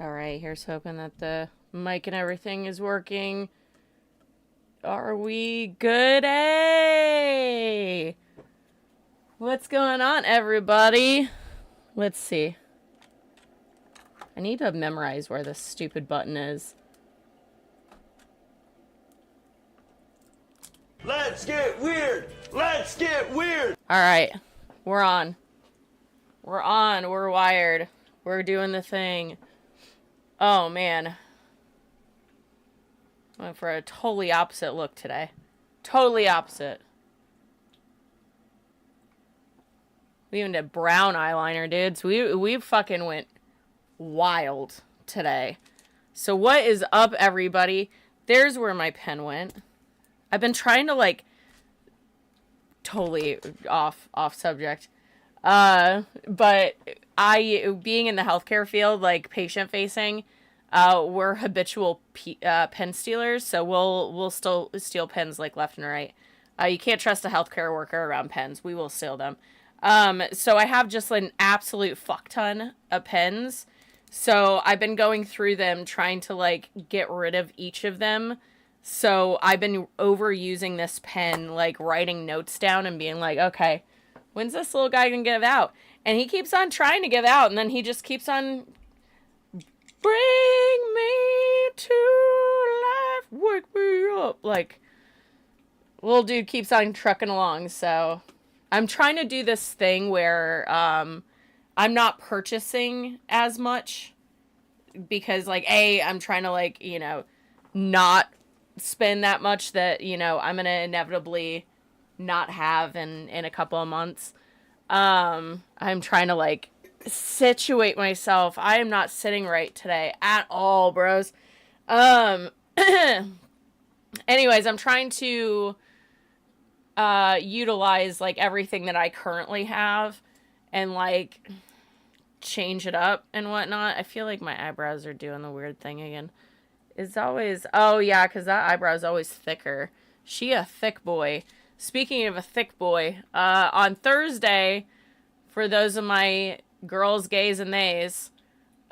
Alright, here's hoping that the mic and everything is working. Are we good? Hey! What's going on, everybody? Let's see. I need to memorize where this stupid button is. Let's get weird! Let's get weird! Alright, we're on. We're on. We're wired. We're doing the thing. Oh, man. Went for a totally opposite look today. Totally opposite. We even did brown eyeliner, dudes. We fucking went wild today. So what is up, everybody? There's where my pen went. I've been trying to, like, totally off subject. But being in the healthcare field, like patient facing, we're habitual pen stealers. So we'll still steal pens like left and right. You can't trust a healthcare worker around pens. We will steal them. So I have just an absolute fuck ton of pens. So I've been going through them trying to like get rid of each of them. So I've been overusing this pen, like writing notes down and being like, okay, when's this little guy gonna give out? And he keeps on trying to give out, and then he just keeps on, bring me to life, wake me up. Like, little dude keeps on trucking along. So I'm trying to do this thing where I'm not purchasing as much because, like, I'm trying to, like, you know, not spend that much that, you know, I'm gonna inevitably not have in a couple of months. I'm trying to like situate myself. I am not sitting right today at all, bros. Anyways, I'm trying to utilize like everything that I currently have and like change it up and whatnot. I feel like my eyebrows are doing the weird thing again. It's always, oh yeah, because that eyebrow is always thicker. She a thick boy. Speaking of a thick boy, on Thursday, for those of my girls, gays, and theys,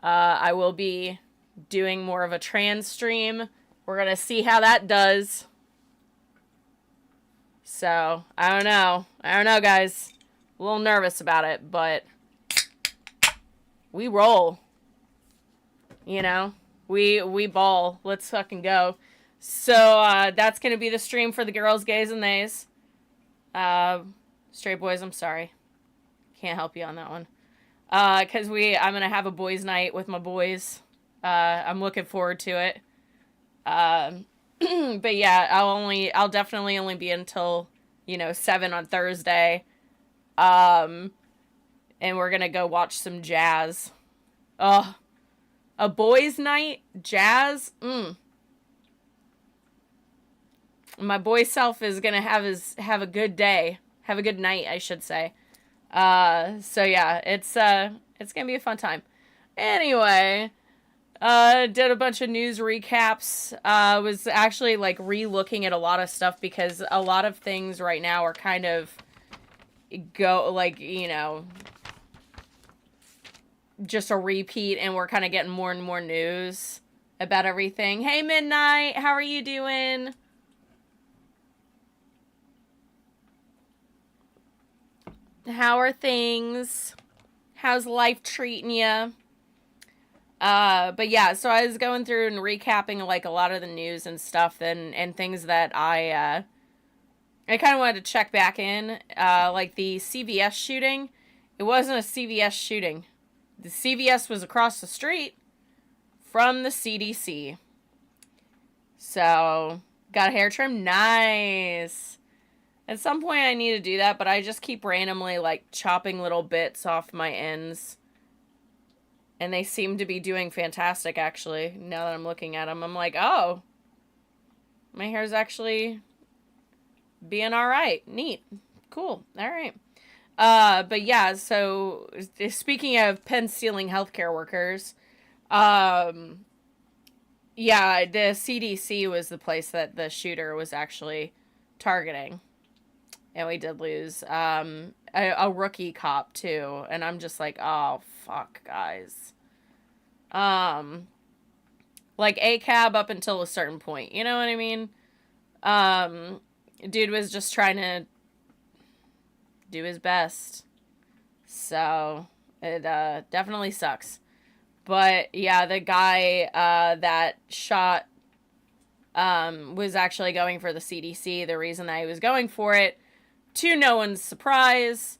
I will be doing more of a trans stream. We're going to see how that does. So, I don't know. I don't know, guys. A little nervous about it, but we roll. You know? We ball. Let's fucking go. So, that's going to be the stream for the girls, gays, and theys. Straight boys, I'm sorry. Can't help you on that one. Cause I'm gonna have a boys' night with my boys. I'm looking forward to it. But yeah, I'll definitely only be until, 7 on Thursday. And we're gonna go watch some jazz. Oh, a boys' night, jazz. My boy self is gonna have a good day. Have a good night, I should say. So yeah, it's gonna be a fun time. Anyway, did a bunch of news recaps. Was actually like re-looking at a lot of stuff because a lot of things right now are kind of just a repeat, and we're kind of getting more and more news about everything. Hey, Midnight, how are you doing? How are things? How's life treating you? But yeah, so I was going through and recapping like a lot of the news and stuff and things that I kind of wanted to check back in. Like the CVS shooting. It wasn't a CVS shooting. The CVS was across the street from the CDC. So, got a hair trim. Nice. At some point I need to do that, but I just keep randomly like chopping little bits off my ends. And they seem to be doing fantastic, actually. Now that I'm looking at them, I'm like, oh, my hair's actually being all right. Neat. Cool. All right. But yeah, so speaking of pen stealing healthcare workers, yeah, the CDC was the place that the shooter was actually targeting. And we did lose a rookie cop, too. And I'm just like, oh, fuck, guys. Like ACAB up until a certain point. You know what I mean? Dude was just trying to do his best. So it definitely sucks. But yeah, the guy that shot was actually going for the CDC. The reason that he was going for it, to no one's surprise,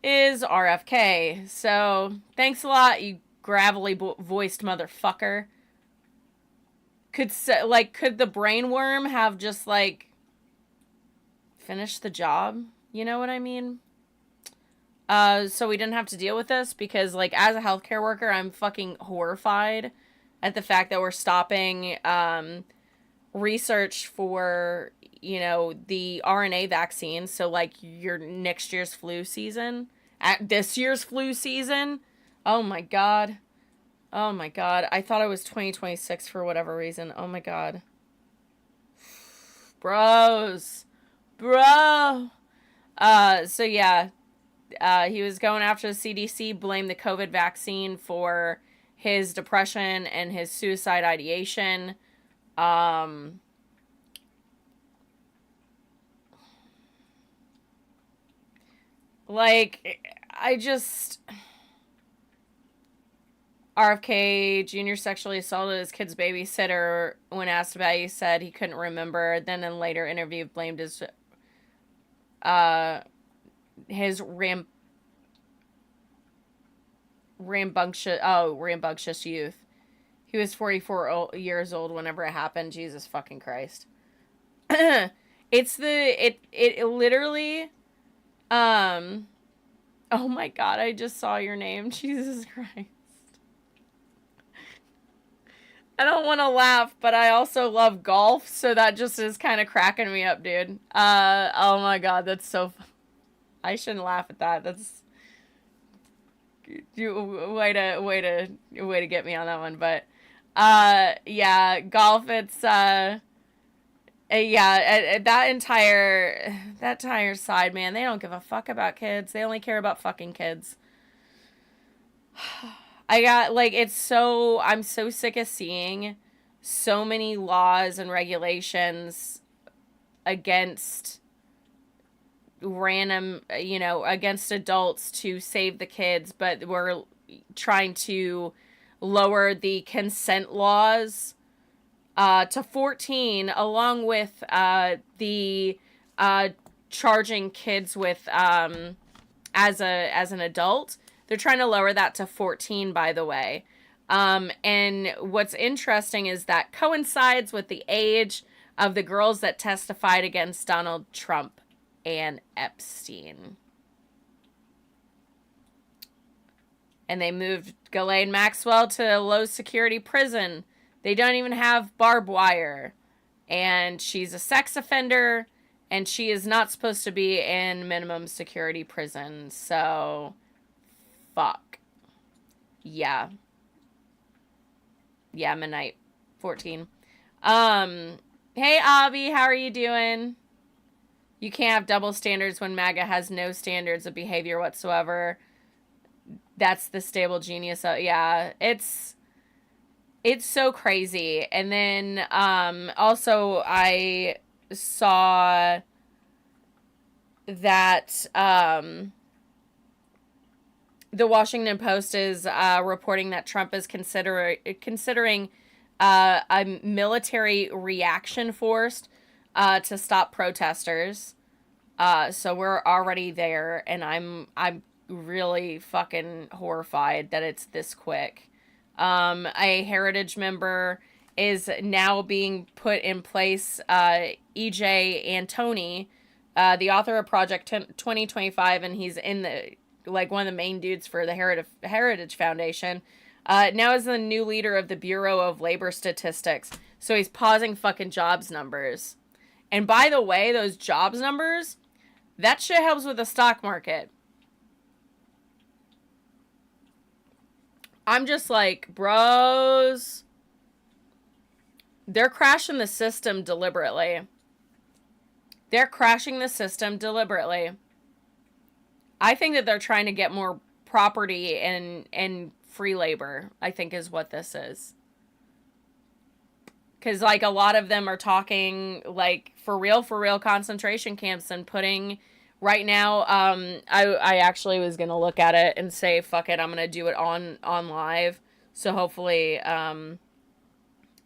is RFK. So thanks a lot, you gravelly voiced motherfucker. Could the brainworm have just like finished the job? You know what I mean? So we didn't have to deal with this because, like, as a healthcare worker, I'm fucking horrified at the fact that we're stopping research for, you know, the RNA vaccine. So, like, your next year's flu season, at this year's flu season. Oh my god. Oh my god. I thought it was 2026 for whatever reason. Oh my god. Bros. Bro. So yeah. He was going after the CDC, blamed the COVID vaccine for his depression and his suicide ideation. Like, I just... RFK Jr. sexually assaulted his kid's babysitter. When asked about it, he said he couldn't remember. Then in a later interview, blamed his rambunctious youth. He was 44 years old whenever it happened. Jesus fucking Christ. It literally, oh my god, I just saw your name. Jesus Christ. I don't want to laugh, but I also love golf, so that just is kind of cracking me up, dude. Oh my god, that's so I shouldn't laugh at that. That's way to get me on that one, but yeah, golf, it's yeah, that entire side, man, they don't give a fuck about kids. They only care about fucking kids. I'm so sick of seeing so many laws and regulations against against adults to save the kids, but we're trying to lower the consent laws to 14, along with the charging kids with as an adult. They're trying to lower that to 14, by the way. And what's interesting is that coincides with the age of the girls that testified against Donald Trump and Epstein. And they moved Ghislaine Maxwell to a low security prison. They don't even have barbed wire. And she's a sex offender, and she is not supposed to be in minimum security prison. So, fuck. Yeah. Yeah, midnight 14. Hey, Abby, how are you doing? You can't have double standards when MAGA has no standards of behavior whatsoever. That's the stable genius. Yeah, it's so crazy. And then also I saw that the Washington Post is reporting that Trump is considering a military reaction force to stop protesters. So we're already there, and I'm really fucking horrified that it's this quick. A Heritage member is now being put in place. E.J. Antoni, the author of Project 2025, and he's in the one of the main dudes for the Heritage Foundation. Now is the new leader of the Bureau of Labor Statistics. So he's pausing fucking jobs numbers. And by the way, those jobs numbers, that shit helps with the stock market. I'm just like, bros, they're crashing the system deliberately. They're crashing the system deliberately. I think that they're trying to get more property and free labor, I think is what this is. Because, like, a lot of them are talking, like, for real concentration camps and putting, right now, I actually was going to look at it and say, fuck it, I'm going to do it on live. So hopefully, it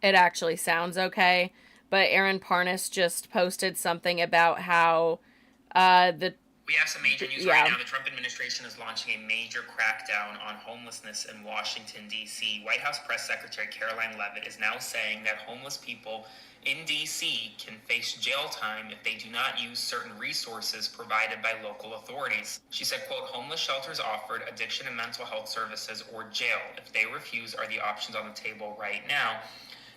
actually sounds okay. But Aaron Parnas just posted something about how, We have some major news right now. The Trump administration is launching a major crackdown on homelessness in Washington, D.C. White House Press Secretary Caroline Leavitt is now saying that homeless people in D.C. can face jail time if they do not use certain resources provided by local authorities. She said, quote, homeless shelters offered addiction and mental health services or jail. If they refuse, are the options on the table right now.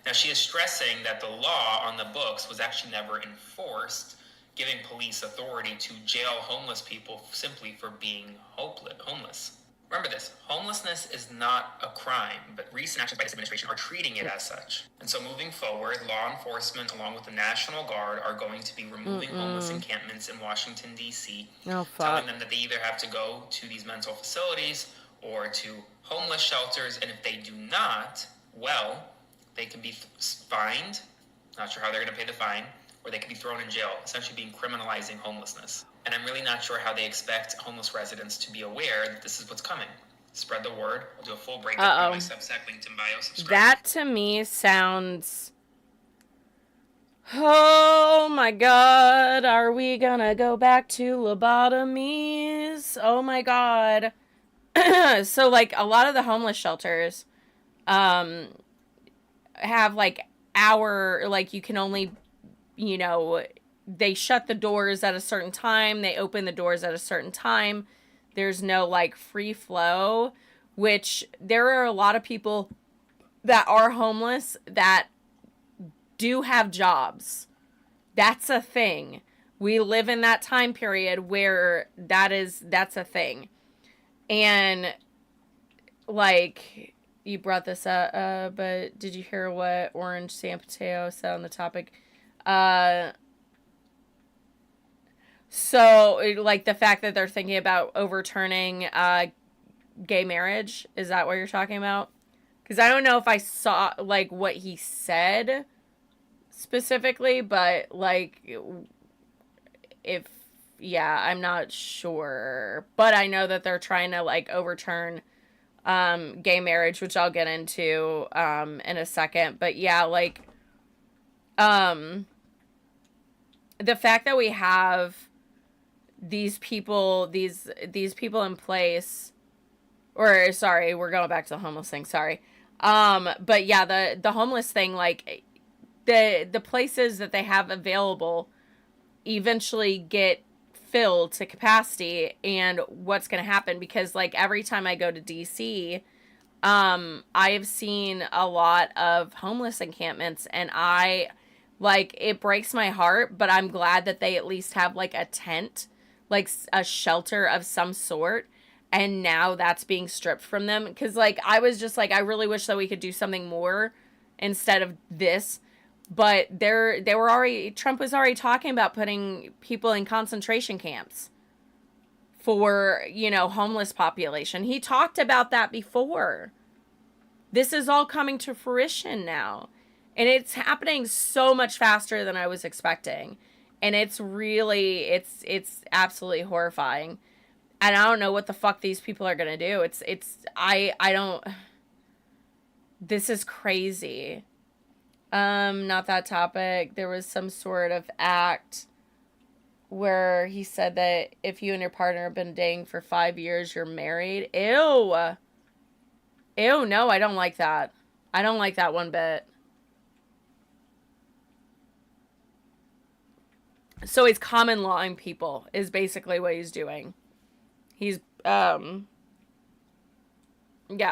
Now, she is stressing that the law on the books was actually never enforced, giving police authority to jail homeless people simply for being homeless. Remember this, homelessness is not a crime, but recent actions by this administration are treating it as such. And so moving forward, law enforcement, along with the National Guard, are going to be removing homeless encampments in Washington, D.C., telling them that they either have to go to these mental facilities or to homeless shelters, and if they do not, well, they can be fined, not sure how they're going to pay the fine, or they could be thrown in jail, essentially being criminalizing homelessness. And I'm really not sure how they expect homeless residents to be aware that this is what's coming. Spread the word. I'll do a full breakdown on my Substack linked in bio. Subscribe. That to me sounds... Oh my god, are we gonna go back to lobotomies? Oh my god. So, like, a lot of the homeless shelters have, like, you can only... You know, they shut the doors at a certain time. They open the doors at a certain time. There's no, like, free flow, which there are a lot of people that are homeless that do have jobs. That's a thing. We live in that time period where that's a thing. And, like, you brought this up, but did you hear what Orange Sampadeo said on the topic? So, like, the fact that they're thinking about overturning, gay marriage, is that what you're talking about? Because I don't know if I saw, like, what he said specifically, but, like, I'm not sure. But I know that they're trying to, like, overturn, gay marriage, which I'll get into, in a second. But, yeah, like, the fact that we have these people in place, or sorry, we're going back to the homeless thing, sorry. But yeah, the homeless thing, like, the places that they have available eventually get filled to capacity, and what's going to happen, because, like, every time I go to DC, I have seen a lot of homeless encampments, and like, it breaks my heart, but I'm glad that they at least have, like, a tent, like, a shelter of some sort, and now that's being stripped from them, because, like, I was just like, I really wish that we could do something more instead of this, but Trump was already talking about putting people in concentration camps for, you know, homeless population. He talked about that before. This is all coming to fruition now. And it's happening so much faster than I was expecting. And it's really, it's absolutely horrifying. And I don't know what the fuck these people are going to do. This is crazy. Not that topic. There was some sort of act where he said that if you and your partner have been dating for 5 years, you're married. Ew. Ew, no, I don't like that. I don't like that one bit. So he's common lawing people is basically what he's doing. He's yeah,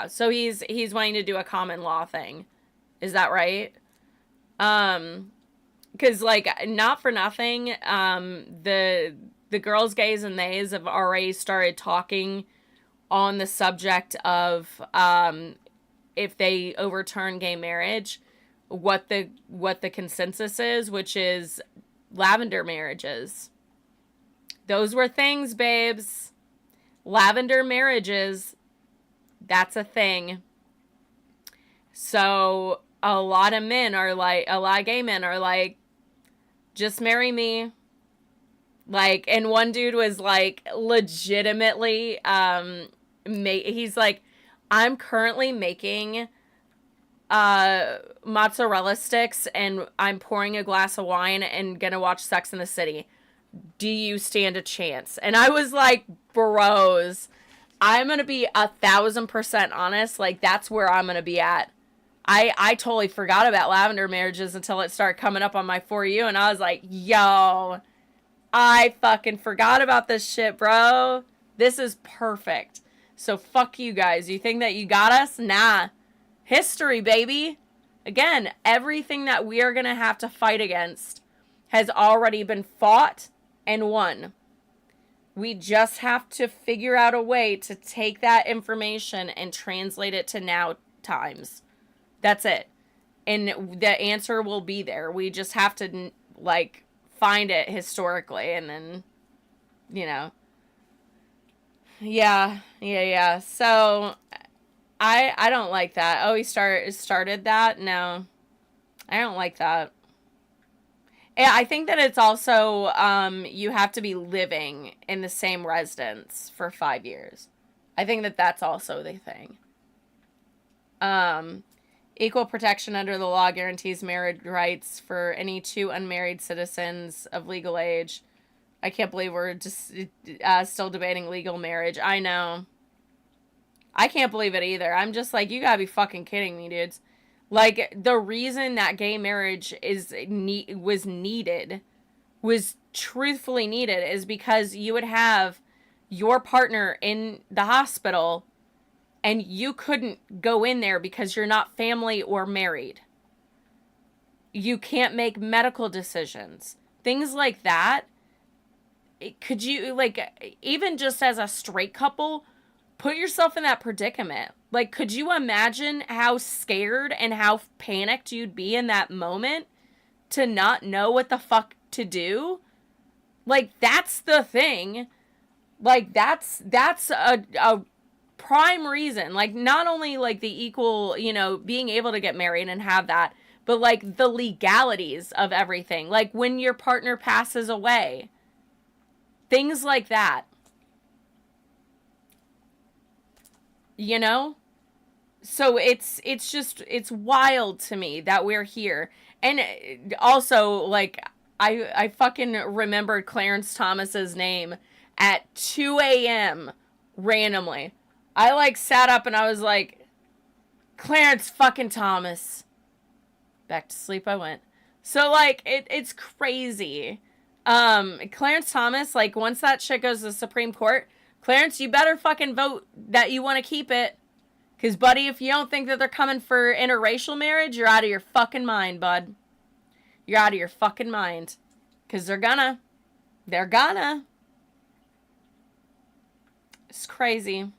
so he's wanting to do a common law thing. Is that right? Cuz, like, not for nothing, the girls, gays, and theys have already started talking on the subject of if they overturn gay marriage, what the consensus is, which is lavender marriages. Those were things, babes. Lavender marriages. That's a thing. So a lot of gay men are like, just marry me. Like, and one dude was like, legitimately, he's like, I'm currently making mozzarella sticks and I'm pouring a glass of wine and gonna watch Sex in the City. Do you stand a chance? And I was like, bros, I'm gonna be 1,000% honest. Like, that's where I'm gonna be at. I totally forgot about lavender marriages until it started coming up on my For You, and I was like, yo, I fucking forgot about this shit, bro. This is perfect. So fuck you guys. You think that you got us? Nah. History, baby. Again, everything that we are going to have to fight against has already been fought and won. We just have to figure out a way to take that information and translate it to now times. That's it. And the answer will be there. We just have to, like, find it historically and then, you know. Yeah. So, I don't like that. Oh, he started that? No. I don't like that. Yeah, I think that it's also, you have to be living in the same residence for 5 years. I think that that's also the thing. Equal protection under the law guarantees marriage rights for any two unmarried citizens of legal age. I can't believe we're just still debating legal marriage. I know. I can't believe it either. I'm just like, you gotta be fucking kidding me, dudes. Like, the reason that gay marriage was truthfully needed, is because you would have your partner in the hospital and you couldn't go in there because you're not family or married. You can't make medical decisions. Things like that. Could you, like, even just as a straight couple, put yourself in that predicament? Like, could you imagine how scared and how panicked you'd be in that moment to not know what the fuck to do? Like, that's the thing. Like, that's a prime reason. Like, not only, like, the equal, you know, being able to get married and have that, but, like, the legalities of everything. Like, when your partner passes away. Things like that. You know? So it's wild to me that we're here. And also, like, I fucking remembered Clarence Thomas's name at 2 a.m. randomly. I, like, sat up and I was like, Clarence fucking Thomas. Back to sleep I went. So, like, it's crazy. Clarence Thomas, like, once that shit goes to the Supreme Court, Clarence, you better fucking vote that you want to keep it. Because, buddy, if you don't think that they're coming for interracial marriage, you're out of your fucking mind, bud. You're out of your fucking mind. Because they're gonna. They're gonna. It's crazy.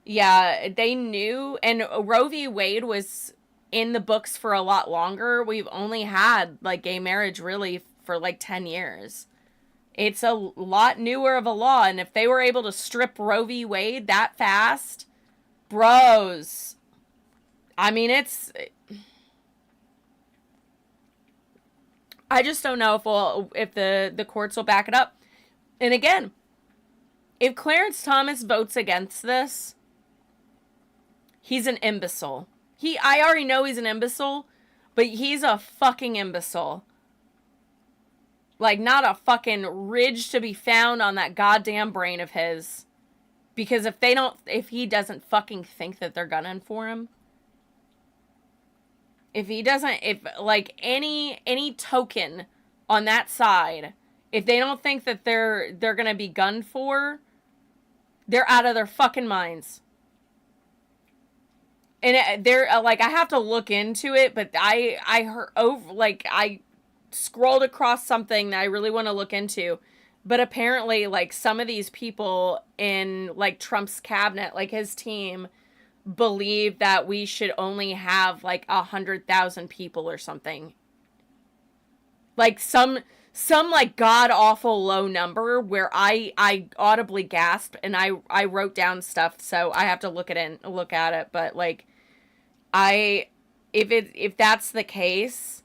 Yeah, they knew. And Roe v. Wade was in the books for a lot longer. We've only had, like, gay marriage really for, like, 10 years. It's a lot newer of a law, and if they were able to strip Roe v. Wade that fast, bros, I mean, I just don't know if the courts will back it up. And again, if Clarence Thomas votes against this, he's an imbecile. I already know he's an imbecile, but he's a fucking imbecile. Like, not a fucking ridge to be found on that goddamn brain of his. Because if he doesn't fucking think that they're gunning for him. If like, any token on that side, if they don't think that they're gonna be gunned for, they're out of their fucking minds. And they're, like, I have to look into it, but I heard I scrolled across something that I really want to look into, but apparently, like, some of these people in, like, Trump's cabinet, like, his team, believe that we should only have, like, 100,000 people or something. Like, some some like god awful low number where I audibly gasped, and I wrote down stuff, so I have to look at it, but like if that's the case,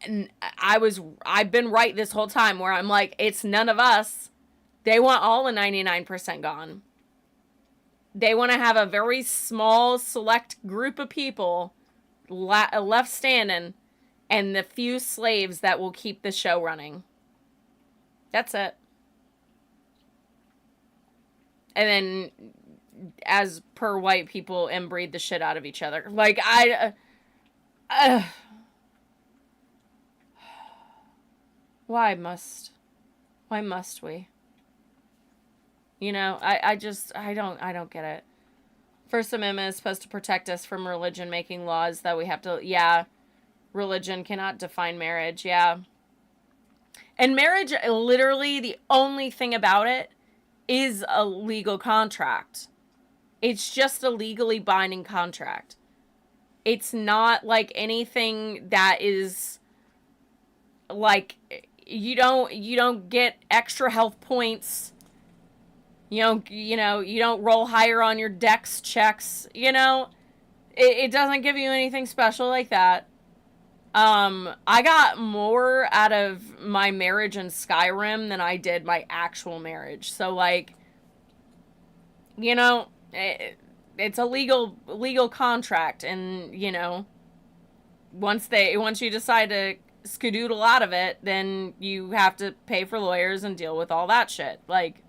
and I've been right this whole time where I'm like, it's none of us. They want all the 99% gone. They want to have a very small select group of people left standing, and the few slaves that will keep the show running. That's it. And then, as per white people, inbreed the shit out of each other. Like, why must we? You know, I don't get it. First Amendment is supposed to protect us from religion making laws that we have to, yeah. Religion cannot define marriage, yeah. And marriage, literally, the only thing about it is a legal contract. It's just a legally binding contract. It's not like anything that is like, you don't get extra health points. You don't roll higher on your dex checks, it doesn't give you anything special like that. I got more out of my marriage in Skyrim than I did my actual marriage. So, like, it's a legal contract, and, once you decide to skedoodle out of it, then you have to pay for lawyers and deal with all that shit. Like,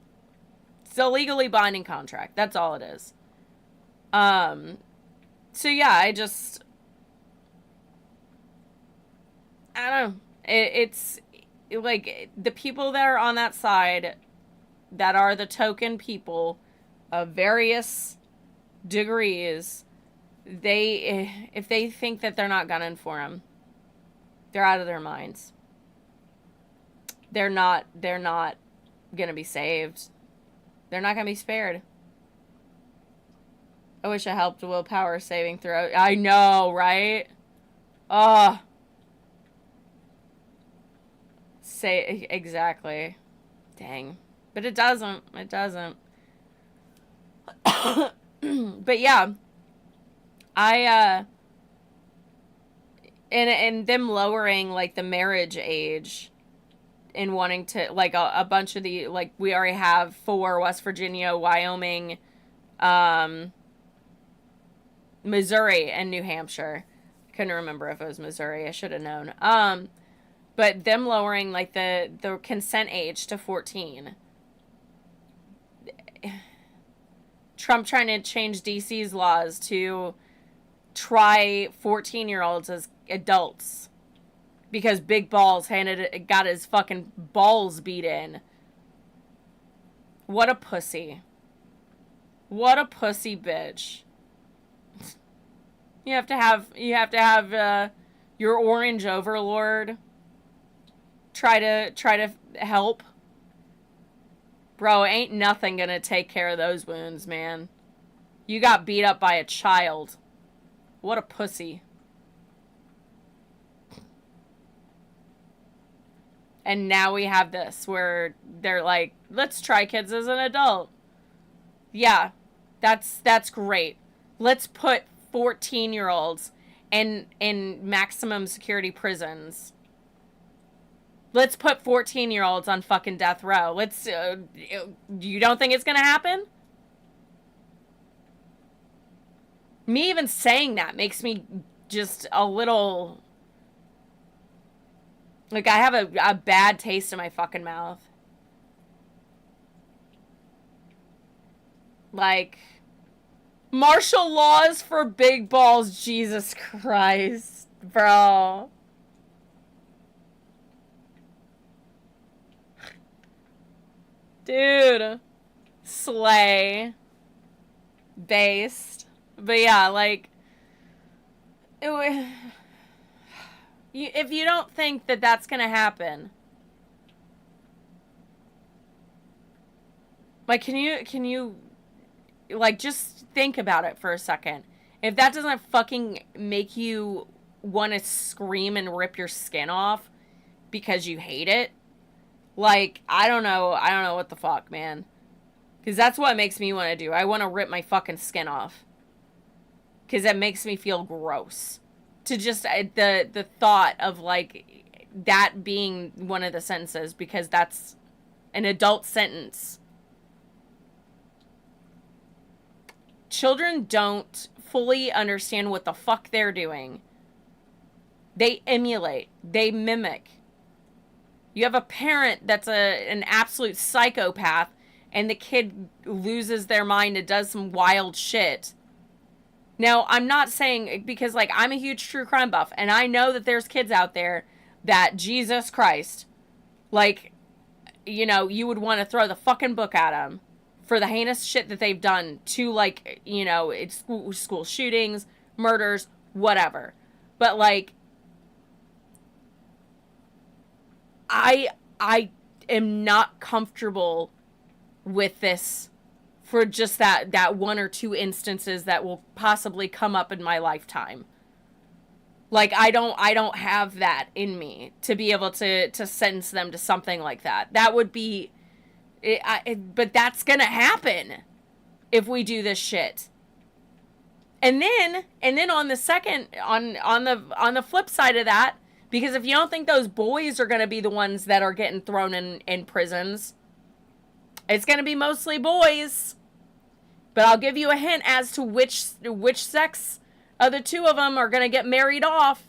it's a legally binding contract. That's all it is. So yeah, I don't know. It's like the people that are on that side, that are the token people of various degrees, if they think that they're not gunning for them, they're out of their minds. They're not gonna be saved. They're not gonna be spared. I wish I helped willpower saving throw. I know, right? Ugh. Say exactly. Dang. But it doesn't. It doesn't. But yeah. And them lowering like the marriage age and wanting to like a bunch of the, like, we already have 4: West Virginia, Wyoming, Missouri, and New Hampshire. Couldn't remember if it was Missouri. I should have known. But them lowering like the consent age to 14. Trump trying to change DC's laws to try 14-year-olds as adults because Big Balls got his fucking balls beat in. What a pussy. What a pussy bitch. You have to have your orange overlord try to help. Bro, ain't nothing gonna take care of those wounds, man. You got beat up by a child. What a pussy. And now we have this where they're like, let's try kids as an adult. Yeah, that's great. Let's put 14-year-olds in maximum security prisons. Let's put 14-year-olds on fucking death row. Let's, you don't think it's gonna happen? Me even saying that makes me just a little, like, I have a bad taste in my fucking mouth. Like, martial laws for big balls, Jesus Christ, bro. Dude. Slay. Based. But yeah, like, if you don't think that that's gonna happen, like, can you, like, just think about it for a second. If that doesn't fucking make you want to scream and rip your skin off because you hate it. Like, I don't know what the fuck, man. Because that's what makes me want to do. I want to rip my fucking skin off. Because it makes me feel gross. To just, the thought of, like, that being one of the sentences, because that's an adult sentence. Children don't fully understand what the fuck they're doing. They emulate. They mimic. You have a parent that's an absolute psychopath, and the kid loses their mind and does some wild shit. Now, I'm not saying, because, like, I'm a huge true crime buff, and I know that there's kids out there that, Jesus Christ, like, you know, you would want to throw the fucking book at them for the heinous shit that they've done to, like, you know, it's school shootings, murders, whatever. But, like, I am not comfortable with this for just that one or two instances that will possibly come up in my lifetime. Like, I don't have that in me to be able to sentence them to something like that. That would be, but that's gonna happen if we do this shit. And then on the second, on the flip side of that, because if you don't think those boys are gonna be the ones that are getting thrown in prisons, it's gonna be mostly boys. But I'll give you a hint as to which sex of the two of them are going to get married off.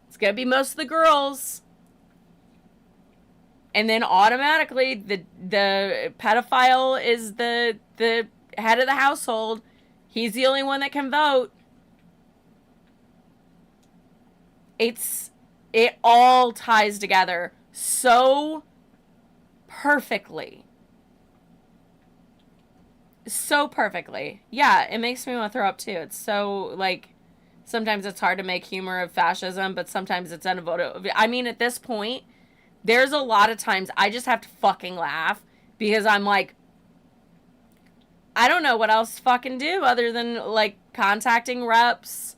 It's going to be most of the girls. And then automatically the pedophile is the head of the household. He's the only one that can vote. It all ties together so perfectly. So perfectly. Yeah, it makes me want to throw up too. It's so, like, sometimes it's hard to make humor of fascism, but sometimes it's unavoidable. I mean, at this point, there's a lot of times I just have to fucking laugh because I'm like, I don't know what else to fucking do other than, like, contacting reps,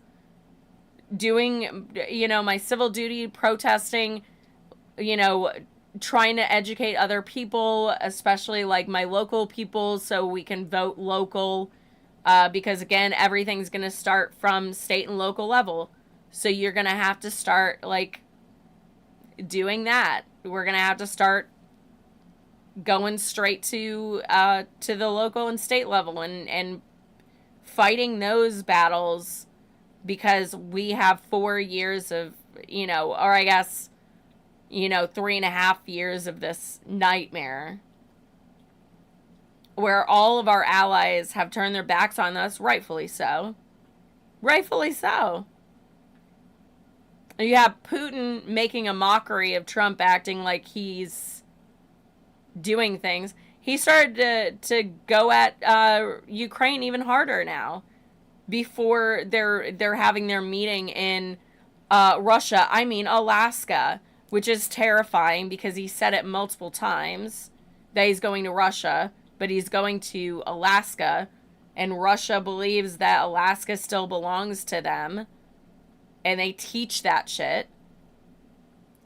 doing, you know, my civil duty, protesting, you know, trying to educate other people, especially like my local people, so we can vote local, because again, everything's going to start from state and local level. So you're going to have to start like doing that. We're going to have to start going straight to the local and state level and fighting those battles, because we have 4 years of, you know, or I guess, you know, 3.5 years of this nightmare where all of our allies have turned their backs on us, rightfully so. Rightfully so. You have Putin making a mockery of Trump, acting like he's doing things. He started to go at Ukraine even harder now, before they're having their meeting in Russia. I mean, Alaska. Which is terrifying because he said it multiple times that he's going to Russia, but he's going to Alaska, and Russia believes that Alaska still belongs to them, and they teach that shit.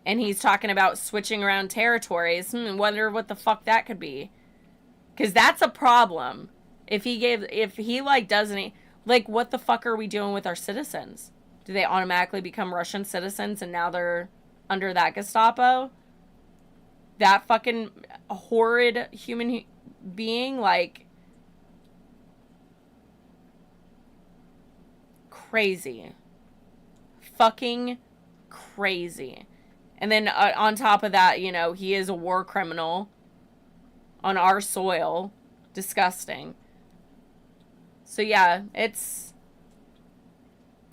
And he's talking about switching around territories. Wonder what the fuck that could be. Because that's a problem. If he like doesn't, like, what the fuck are we doing with our citizens? Do they automatically become Russian citizens and now they're under that Gestapo? That fucking horrid human being, like, crazy. Fucking crazy. And then on top of that, you know, he is a war criminal on our soil. Disgusting. So yeah, it's,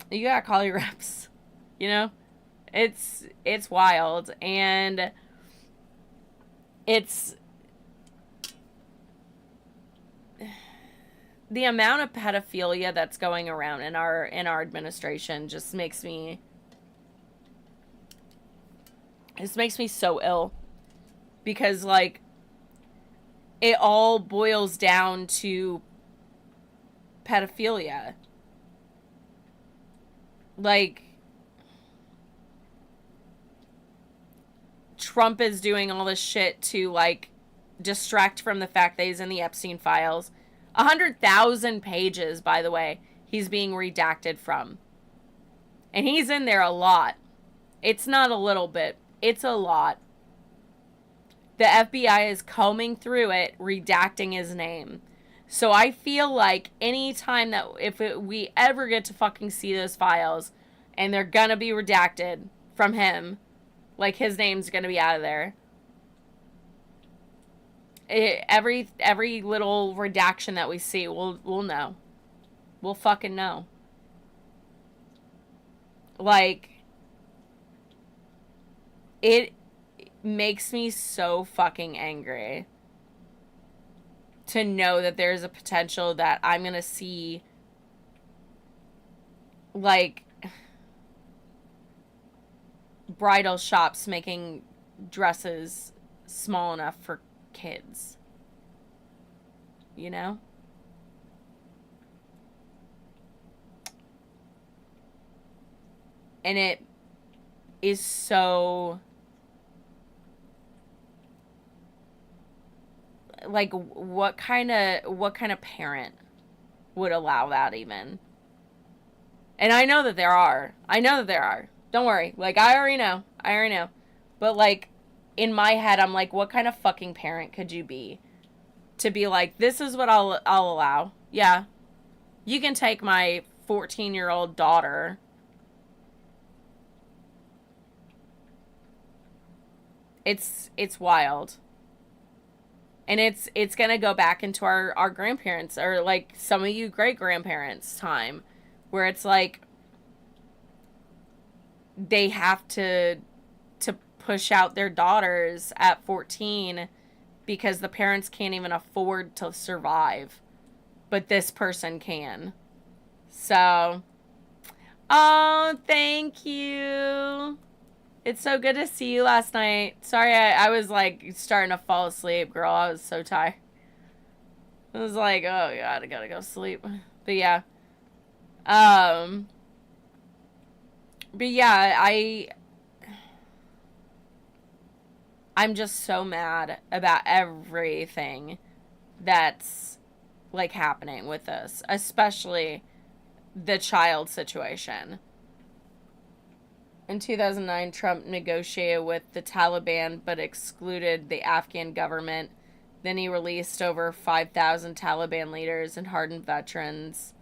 you gotta call your reps, you know? It's wild, and it's the amount of pedophilia that's going around in our administration just makes me so ill, because like it all boils down to pedophilia. Like, Trump is doing all this shit to, like, distract from the fact that he's in the Epstein files. 100,000 pages, by the way, he's being redacted from. And he's in there a lot. It's not a little bit. It's a lot. The FBI is combing through it, redacting his name. So I feel like any time that we ever get to fucking see those files and they're gonna be redacted from him, like his name's gonna be out of there. Every little redaction that we see, we'll know. We'll fucking know. Like, it makes me so fucking angry to know that there's a potential that I'm gonna see, like, bridal shops making dresses small enough for kids. You know? And it is so, like, what kind of parent would allow that even? And I know that there are. Don't worry. Like, I already know. But, like, in my head, I'm like, what kind of fucking parent could you be to be like, this is what I'll allow? Yeah. You can take my 14-year-old daughter. It's wild. And it's going to go back into our grandparents, or, like, some of you great-grandparents' time, where it's like they have to push out their daughters at 14 because the parents can't even afford to survive, but this person can. So, oh, thank you. It's so good to see you last night. Sorry, I was, like, starting to fall asleep, girl. I was so tired. I was like, oh, God, I gotta go sleep. But, yeah. But, yeah, I'm just so mad about everything that's, like, happening with this. Especially the child situation. In 2009, Trump negotiated with the Taliban but excluded the Afghan government. Then he released over 5,000 Taliban leaders and hardened veterans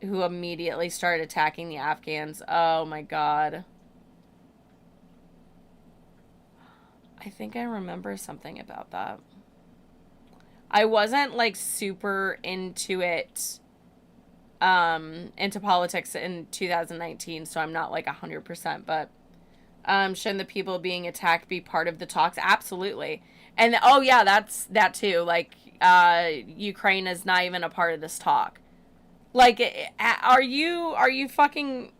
who immediately started attacking the Afghans. Oh my God. I think I remember something about that. I wasn't, like, super into it, into politics in 2019, so I'm not, like, 100%, but, shouldn't the people being attacked be part of the talks? Absolutely. And, oh yeah, that's, that too, like, Ukraine is not even a part of this talk. Like, are you fucking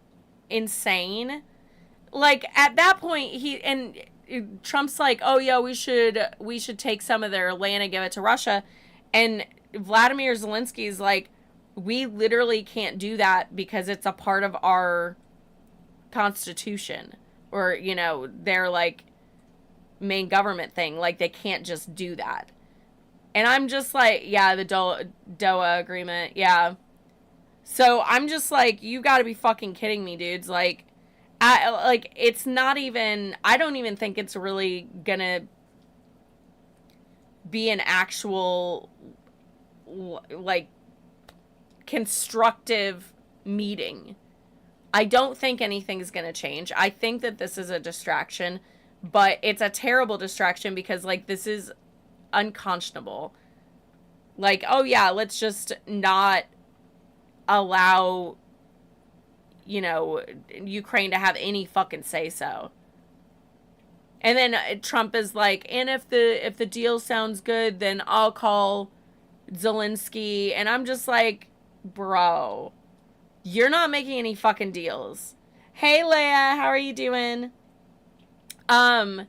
insane? Like, at that point, Trump's like, oh yeah, we should take some of their land and give it to Russia. And Vladimir Zelensky's like, we literally can't do that because it's a part of our constitution, or, you know, their, like, main government thing. Like, they can't just do that. And I'm just like, yeah, the Doha agreement, yeah. So I'm just like, you gotta be fucking kidding me, dudes. Like, it's not even, I don't even think it's really gonna be an actual, like, constructive meeting. I don't think anything's gonna change. I think that this is a distraction, but it's a terrible distraction because, like, this is unconscionable. Like, oh yeah, let's just not allow, you know, Ukraine to have any fucking say-so. And then Trump is like, and if the deal sounds good, then I'll call Zelensky. And I'm just like, bro, you're not making any fucking deals. Hey, Leia, how are you doing? Like,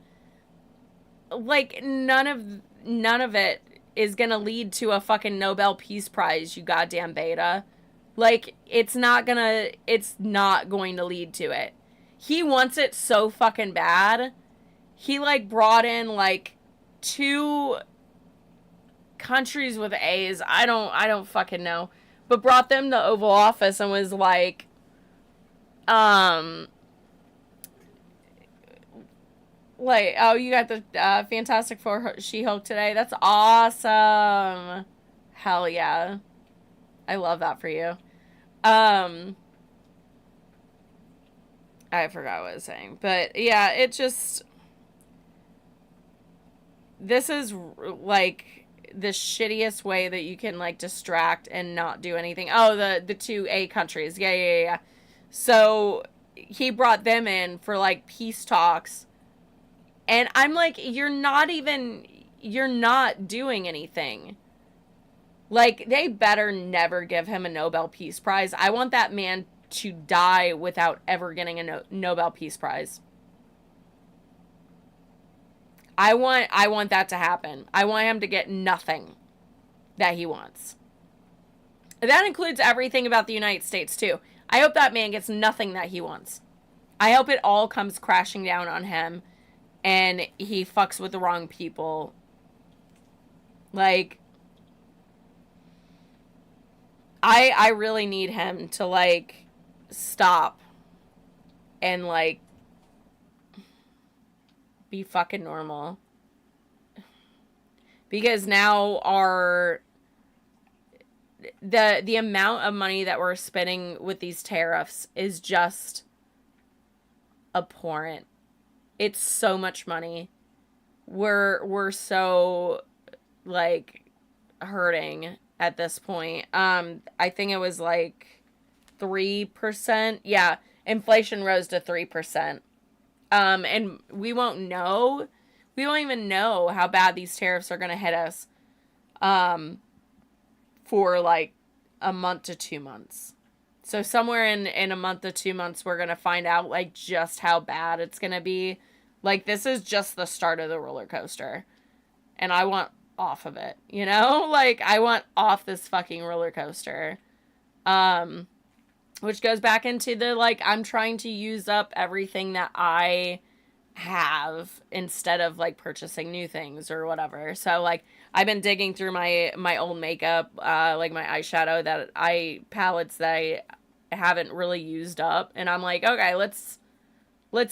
none of it is gonna lead to a fucking Nobel Peace Prize, you goddamn beta. Like, it's not going to lead to it. He wants it so fucking bad. he, like, brought in, like, 2 countries with A's. I don't fucking know. But brought them to Oval Office and was like, like, oh, you got the Fantastic Four She-Hulk today? That's awesome. Hell yeah. I love that for you. I forgot what I was saying. But, yeah, it just... This is, like, the shittiest way that you can, like, distract and not do anything. Oh, the 2 A countries. Yeah. So, he brought them in for, like, peace talks. And I'm like, you're not doing anything. Like, they better never give him a Nobel Peace Prize. I want that man to die without ever getting a Nobel Peace Prize. I want that to happen. I want him to get nothing that he wants. That includes everything about the United States, too. I hope that man gets nothing that he wants. I hope it all comes crashing down on him and he fucks with the wrong people. Like, I really need him to, like, stop and, like, be fucking normal. Because now the amount of money that we're spending with these tariffs is just abhorrent. It's so much money. We're so, like, hurting at this point. I think it was like 3%. Yeah, inflation rose to 3%. And we won't know. We won't even know how bad these tariffs are going to hit us for, like, a month to 2 months. So somewhere in a month to 2 months, we're going to find out, like, just how bad it's going to be. Like, this is just the start of the roller coaster. And I want off of it, you know? Like, I want off this fucking roller coaster. Which goes back into the, like, I'm trying to use up everything that I have instead of, like, purchasing new things or whatever. So, like, I've been digging through my old makeup, like my eyeshadow palettes that I haven't really used up. And I'm like, okay, let's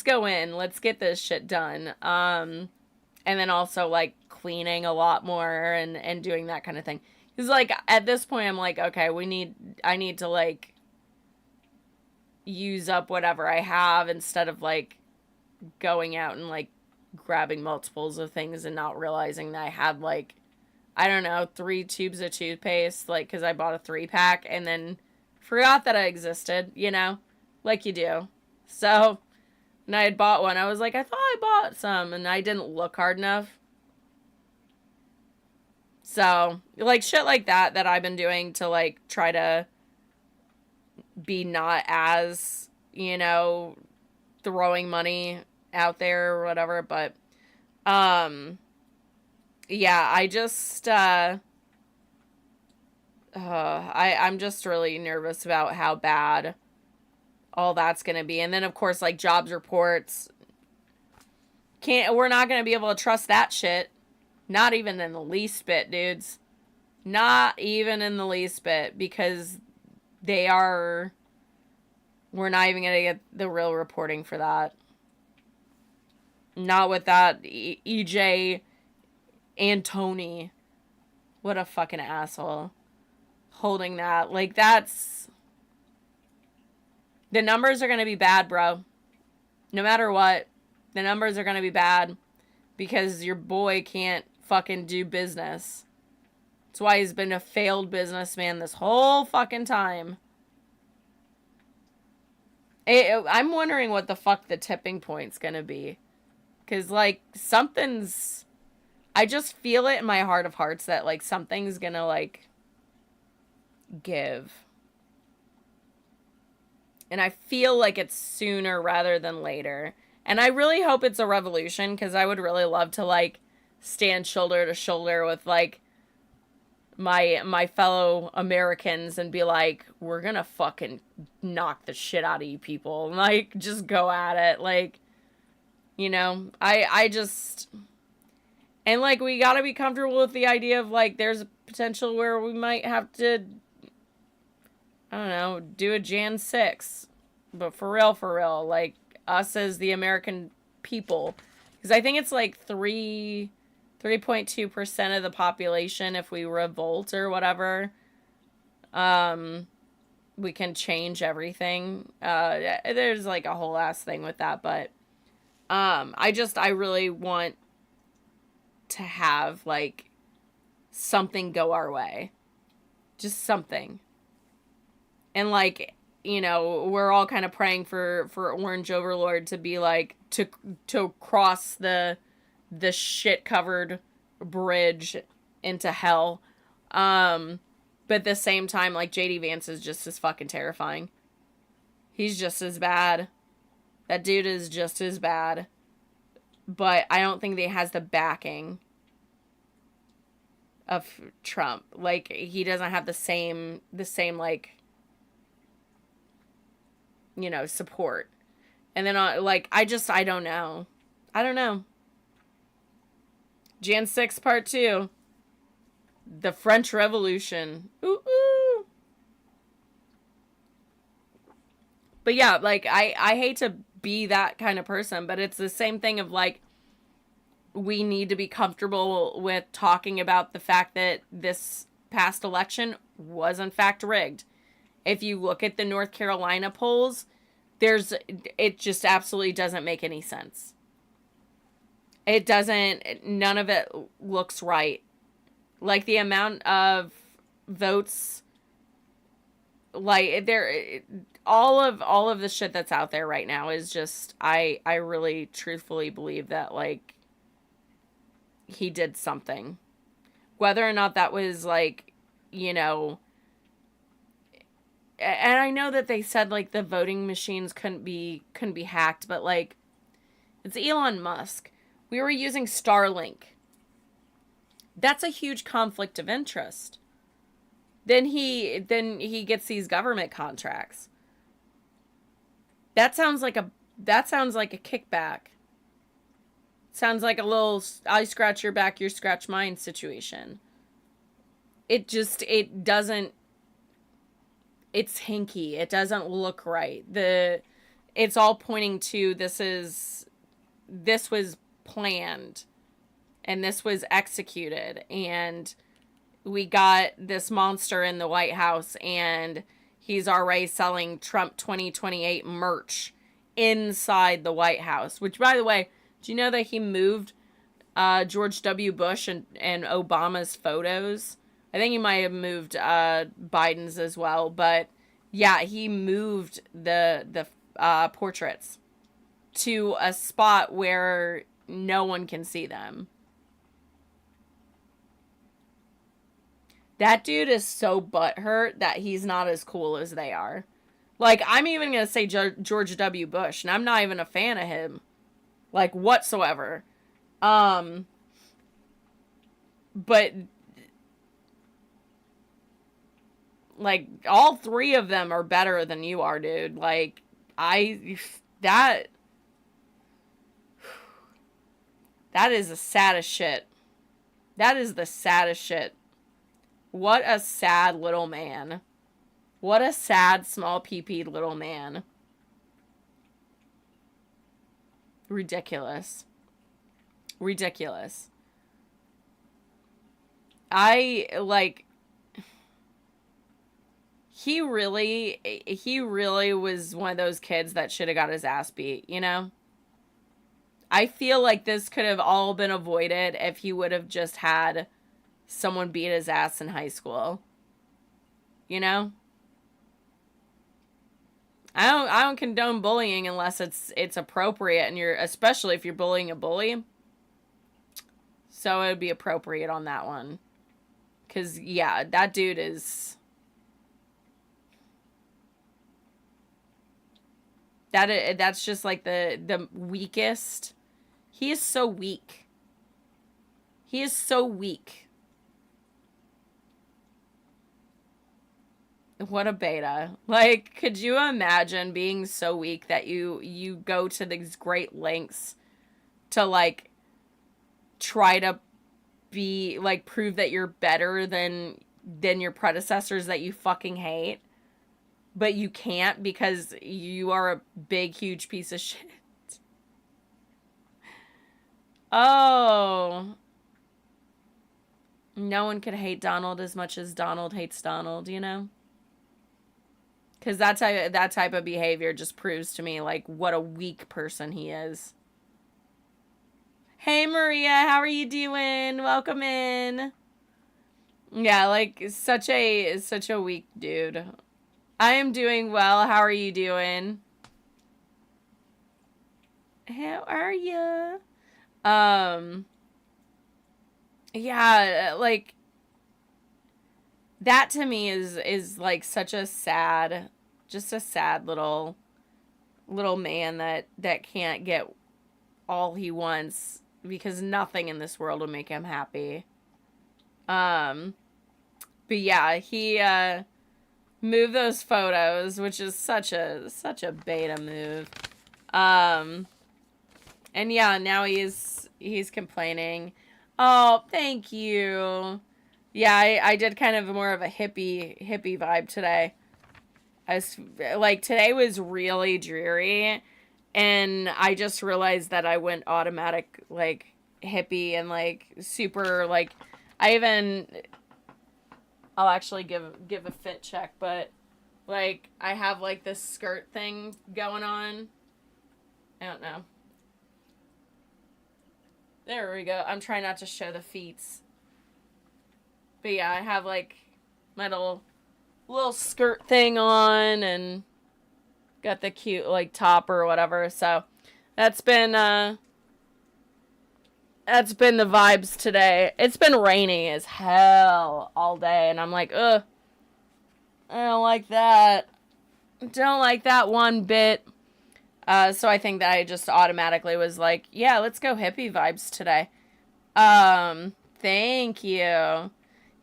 go in. Let's get this shit done. And then also, like, cleaning a lot more and doing that kind of thing. Because, like, at this point, I'm like, okay, I need to, like, use up whatever I have instead of, like, going out and, like, grabbing multiples of things and not realizing that I had, like, I don't know, 3 tubes of toothpaste, like, because I bought a 3-pack and then forgot that I existed, you know, like you do. So, and I had bought one. I was like, I thought I bought some, and I didn't look hard enough. So, like, shit like that I've been doing to, like, try to be not as, you know, throwing money out there or whatever. But, yeah, I just, I'm just really nervous about how bad all that's going to be. And then, of course, like, jobs reports, we're not going to be able to trust that shit. Not even in the least bit, dudes. Not even in the least bit, because we're not even going to get the real reporting for that. Not with that EJ Antoni. What a fucking asshole. Holding that. Like, that's... The numbers are going to be bad, bro. No matter what. The numbers are going to be bad. Because your boy can't fucking do business. That's why he's been a failed businessman this whole fucking time. I'm wondering what the fuck the tipping point's gonna be. Because, like, something's... I just feel it in my heart of hearts that, like, something's gonna, like, give. And I feel like it's sooner rather than later. And I really hope it's a revolution, because I would really love to, like, stand shoulder to shoulder with, like, my fellow Americans and be like, we're gonna fucking knock the shit out of you people. Like, just go at it. Like, You know, I just, and like, we gotta be comfortable with the idea of like, there's a potential where we might have to, I don't know, do a Jan 6. But for real, like, us as the American people. Because I think it's like 3.2% of the population, if we revolt or whatever, we can change everything. There's like a whole ass thing with that, but I really want to have like something go our way. Just something. And like, you know, we're all kind of praying for Orange Overlord to be like, to cross the shit covered bridge into hell. But at the same time, like, JD Vance is just as fucking terrifying. He's just as bad. That dude is just as bad. But I don't think that he has the backing of Trump. Like, he doesn't have the same, like, you know, support. And then, like, I don't know. I don't know. Jan 6 Part 2. The French Revolution. Ooh, ooh. But yeah, like, I hate to be that kind of person, but it's the same thing of, like, we need to be comfortable with talking about the fact that this past election was, in fact, rigged. If you look at the North Carolina polls, it just absolutely doesn't make any sense. It doesn't, none of it looks right. Like, the amount of votes, like, all of the shit that's out there right now is just, I really truthfully believe that, like, he did something. Whether or not that was, like, you know, and I know that they said, like, the voting machines couldn't be hacked, but, like, it's Elon Musk. We were using Starlink. That's a huge conflict of interest. Then he gets these government contracts. That sounds like a kickback. Sounds like a little I scratch your back, you scratch mine situation. It doesn't, it's hinky. It doesn't look right. It's all pointing to this was planned and this was executed, and we got this monster in the White House, and he's already selling Trump 2028 merch inside the White House, which, by the way, do you know that he moved George W. Bush and Obama's photos? I think he might have moved Biden's as well, but yeah, he moved the portraits to a spot where no one can see them. That dude is so butthurt that he's not as cool as they are. Like, I'm even going to say George W. Bush, and I'm not even a fan of him. Like, whatsoever. But, like, all three of them are better than you are, dude. Like, that is the saddest shit. That is the saddest shit. What a sad little man. What a sad, small pee-peed little man. Ridiculous. Ridiculous. He really was one of those kids that should have got his ass beat, you know? I feel like this could have all been avoided if he would have just had someone beat his ass in high school. You know? I don't condone bullying unless it's appropriate, and especially if you're bullying a bully. So it would be appropriate on that one. 'Cause yeah, that dude is that's just like the weakest. He is so weak. He is so weak. What a beta. Like, could you imagine being so weak that you go to these great lengths to, like, try to be, like, prove that you're better than your predecessors that you fucking hate. But you can't because you are a big, huge piece of shit. Oh. No one could hate Donald as much as Donald hates Donald, you know? Because that type of behavior just proves to me, like, what a weak person he is. Hey, Maria, how are you doing? Welcome in. Yeah, like, such a weak dude. I am doing well. How are you doing? How are you? Yeah, like, that to me is like such a sad, just a sad little man that can't get all he wants because nothing in this world will make him happy. But yeah, he moved those photos, which is such a beta move. And yeah, now he's complaining. Oh, thank you. Yeah, I did kind of more of a hippie vibe today. I was like, today was really dreary, and I just realized that I went automatic, like, hippie and, like, super, like, I'll actually give a fit check, but, like, I have, like, this skirt thing going on. I don't know. There we go. I'm trying not to show the feets. But yeah, I have, like, my little skirt thing on and got the cute, like, top or whatever. So that's been the vibes today. It's been rainy as hell all day, and I'm like, ugh, I don't like that. Don't like that one bit. So I think that I just automatically was like, yeah, let's go hippie vibes today. Thank you.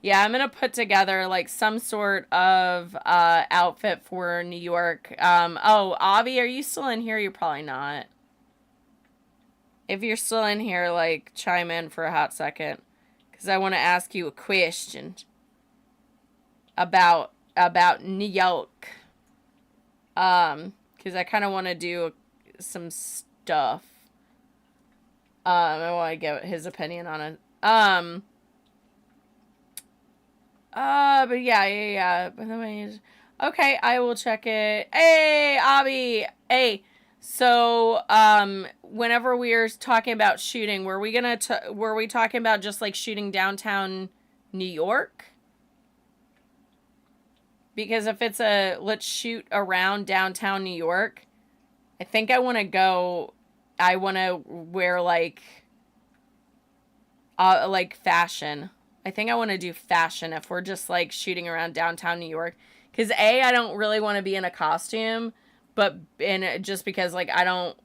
Yeah, I'm gonna put together, like, some sort of outfit for New York. Oh, Avi, are you still in here? You're probably not. If you're still in here, like, chime in for a hot second, because I want to ask you a question about New York. Because I kind of want to do some stuff. I want to get his opinion on it. But yeah. By the way, okay, I will check it. Hey, Abby. Hey, so, whenever we were talking about shooting, were we talking about just, like, shooting downtown New York? Because if it's let's shoot around downtown New York, I think I want to wear, like fashion. I think I want to do fashion if we're just, like, shooting around downtown New York. Because I don't really want to be in a costume, just because, like, I don't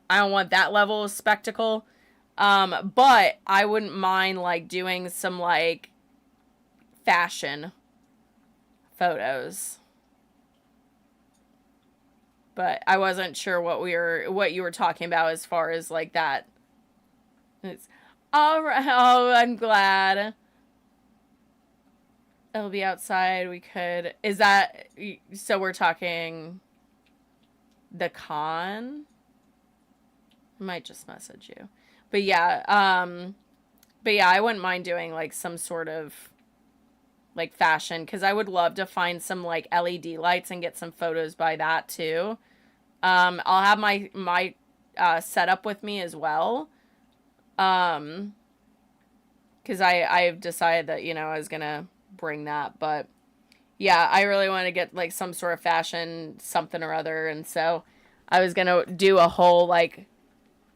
want that level of spectacle. But I wouldn't mind, like, doing some, like, fashion photos. But I wasn't sure what you were talking about as far as, like, that. It's all right. Oh, I'm glad. It'll be outside. We could. Is that so? We're talking the con. I might just message you. But yeah, I wouldn't mind doing, like, some sort of, like, fashion, because I would love to find some, like, LED lights and get some photos by that too. I'll have my setup with me as well. Because I've decided that, you know, I was gonna bring that, but yeah, I really want to get, like, some sort of fashion something or other, and so I was gonna do a whole, like,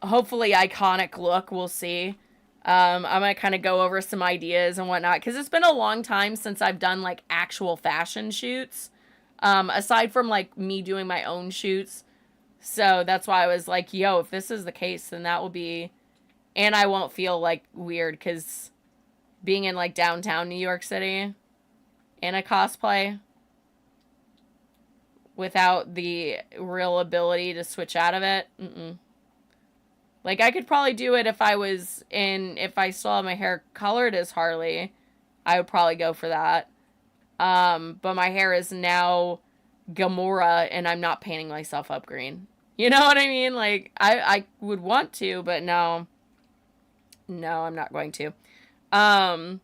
hopefully iconic look. We'll see. I might kind of go over some ideas and whatnot, because it's been a long time since I've done, like, actual fashion shoots, aside from, like, me doing my own shoots. So that's why I was like, yo, if this is the case, then that will be, and I won't feel, like, weird, because being in, like, downtown New York City in a cosplay without the real ability to switch out of it, Like, I could probably do it if I still have my hair colored as Harley. I would probably go for that. But my hair is now Gamora, and I'm not painting myself up green. You know what I mean? Like, I would want to, but no. No, I'm not going to. So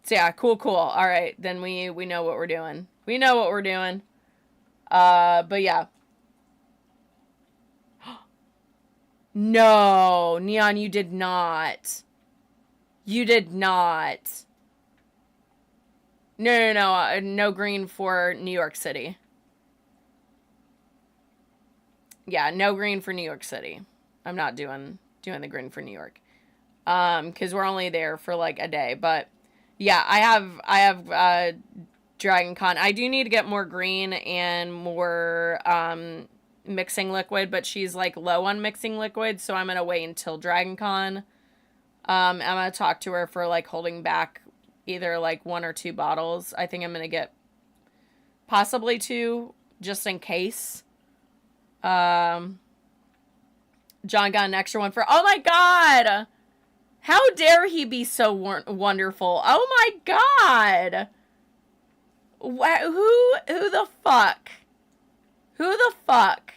yeah, cool. All right, then we know what we're doing. We know what we're doing. But yeah. No, Neon, you did not. You did not. No. No green for New York City. Yeah, no green for New York City. I'm not doing the green for New York. Because we're only there for like a day. But yeah, I have Dragon Con. I do need to get more green and more mixing liquid, but she's like low on mixing liquid, so I'm gonna wait until Dragon Con. I'm gonna talk to her for like holding back either like 1 or 2 bottles. I think I'm gonna get possibly 2 just in case. John got an extra one for, oh my god! How dare he be so wonderful? Oh my god! Who the fuck? Who the fuck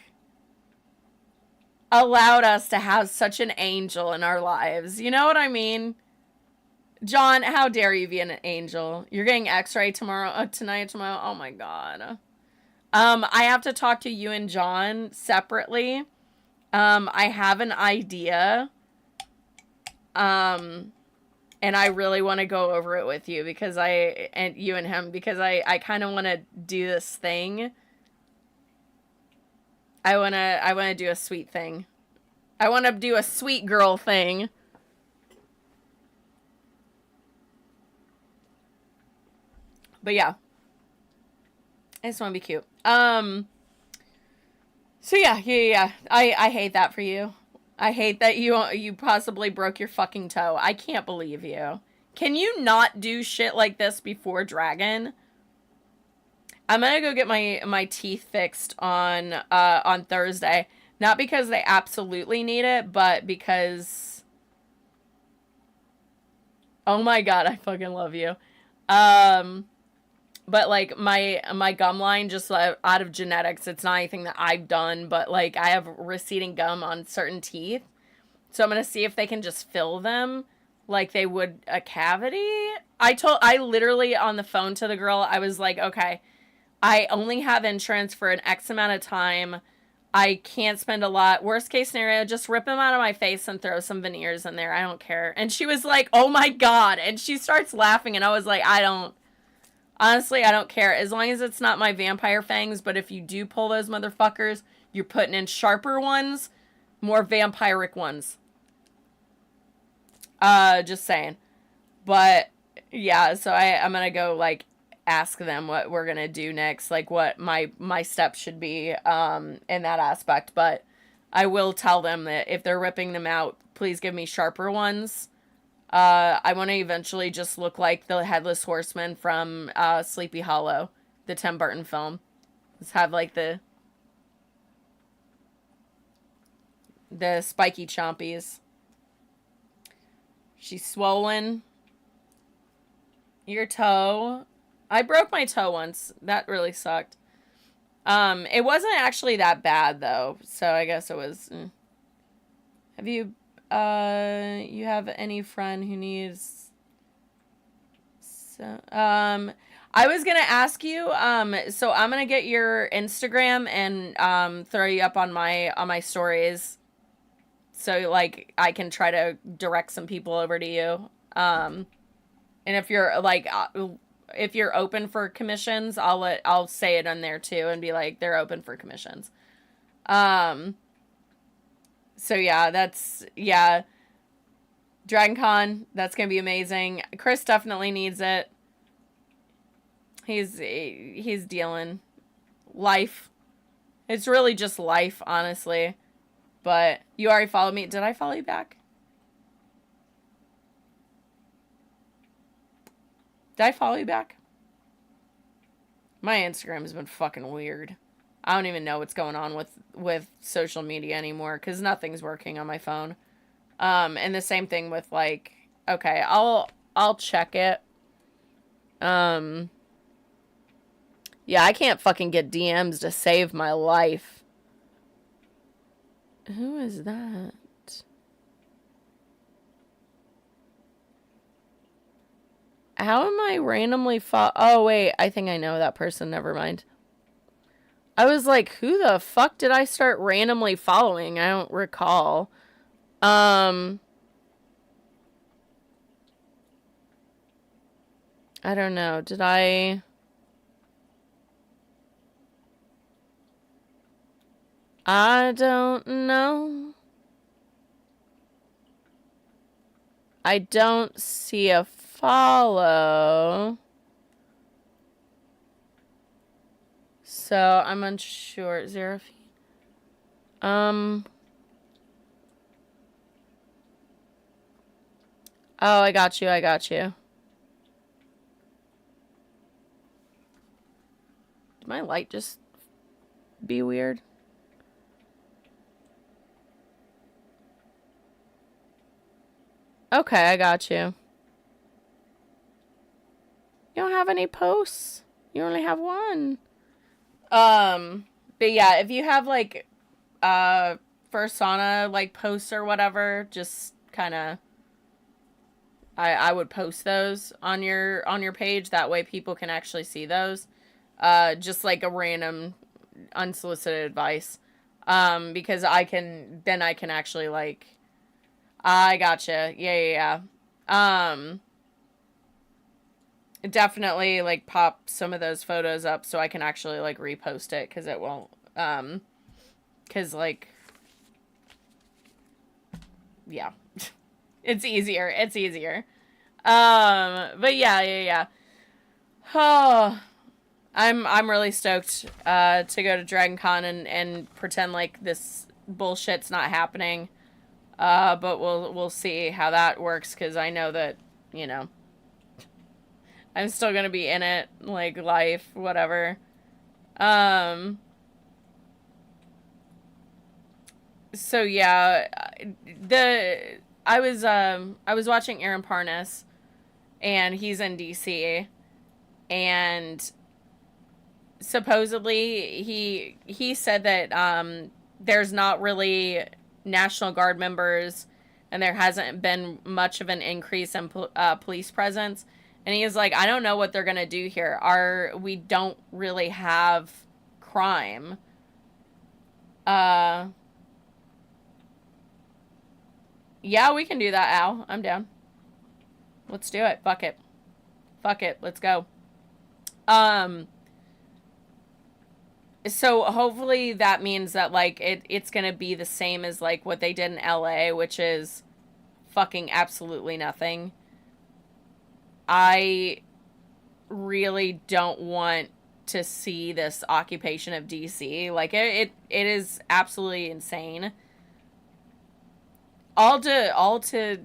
allowed us to have such an angel in our lives? You know what I mean? John, how dare you be an angel? You're getting x-ray tonight. Oh my god. I have to talk to you and John separately. I have an idea. And I really want to go over it with you because you and him, because I kind of want to do this thing. I want to do a sweet thing. I want to do a sweet girl thing. But yeah. I just want to be cute. So yeah. I hate that for you. I hate that you possibly broke your fucking toe. I can't believe you. Can you not do shit like this before Dragon? I'm gonna go get my teeth fixed on Thursday. Not because they absolutely need it, but because... Oh my god, I fucking love you. But like my gum line, just out of genetics, it's not anything that I've done, but like I have receding gum on certain teeth. So I'm gonna see if they can just fill them like they would a cavity. I literally on the phone to the girl, I was like, okay, I only have insurance for an X amount of time. I can't spend a lot. Worst case scenario, just rip them out of my face and throw some veneers in there. I don't care. And she was like, oh my god. And she starts laughing and I was like, honestly, I don't care. As long as it's not my vampire fangs, but if you do pull those motherfuckers, you're putting in sharper ones, more vampiric ones. Just saying. But yeah, so I'm gonna go like ask them what we're gonna do next, like what my steps should be in that aspect. But I will tell them that if they're ripping them out, please give me sharper ones. I want to eventually just look like the Headless Horseman from Sleepy Hollow, the Tim Burton film. Just have like the spiky chompies. She's swollen. Your toe. I broke my toe once. That really sucked. It wasn't actually that bad though, so I guess it was. Have you you have any friend who needs... So, I was gonna ask you, so I'm gonna get your Instagram and throw you up on my stories, so like I can try to direct some people over to you. And if you're like if you're open for commissions, I'll say it on there too and be like they're open for commissions. So yeah, Dragon Con, that's gonna be amazing. Chris definitely needs it. He's dealing life. It's really just life, honestly. But you already followed me. Did I follow you back? Did I follow you back? My Instagram has been fucking weird. I don't even know what's going on with social media anymore because nothing's working on my phone. And the same thing with like, okay, I'll check it. Yeah, I can't fucking get DMs to save my life. Who is that? How am I randomly Oh, wait. I think I know that person. Never mind. I was like, who the fuck did I start randomly following? I don't recall. I don't know. Did I... I don't know. I don't see a follow. So I'm unsure. Zero feet. Oh, I got you. I got you. Did my light just be weird? Okay, I got you. You don't have any posts? You only have one. But yeah, if you have like Fursona like posts or whatever, just kind of I would post those on your page. That way people can actually see those. Just like a random unsolicited advice. Because I can actually like I gotcha. Yeah. Definitely like pop some of those photos up so I can actually like repost it because it won't because like yeah. It's easier. But yeah. Oh, I'm really stoked to go to Dragon Con and pretend like this bullshit's not happening. But we'll see how that works because I know that, you know, I'm still gonna be in it, like life, whatever. So yeah, I was watching Aaron Parnas, and he's in DC, and supposedly he said that there's not really National Guard members, and there hasn't been much of an increase in police presence. And he is like, I don't know what they're gonna do here. We don't really have crime. Yeah, we can do that, Al. I'm down. Let's do it. Fuck it. Let's go. So hopefully that means that like it's gonna be the same as like what they did in LA, which is fucking absolutely nothing. I really don't want to see this occupation of DC. Like it is absolutely insane. All to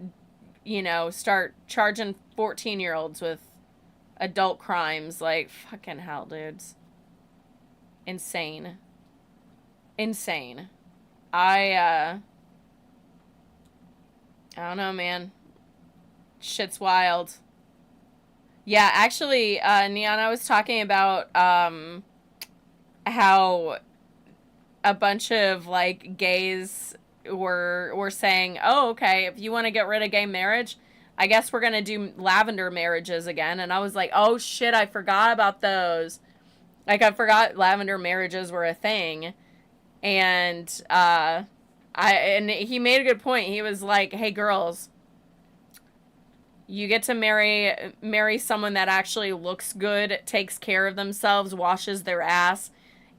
you know, start charging 14-year-olds with adult crimes. Like, fucking hell, dudes. Insane. I don't know, man. Shit's wild. Yeah, actually, Neon, I was talking about, how a bunch of, like, gays were saying, oh, okay, if you want to get rid of gay marriage, I guess we're gonna do lavender marriages again. And I was like, oh, shit, I forgot about those. Like, I forgot lavender marriages were a thing. And, and he made a good point. He was like, hey, girls, you get to marry someone that actually looks good, takes care of themselves, washes their ass.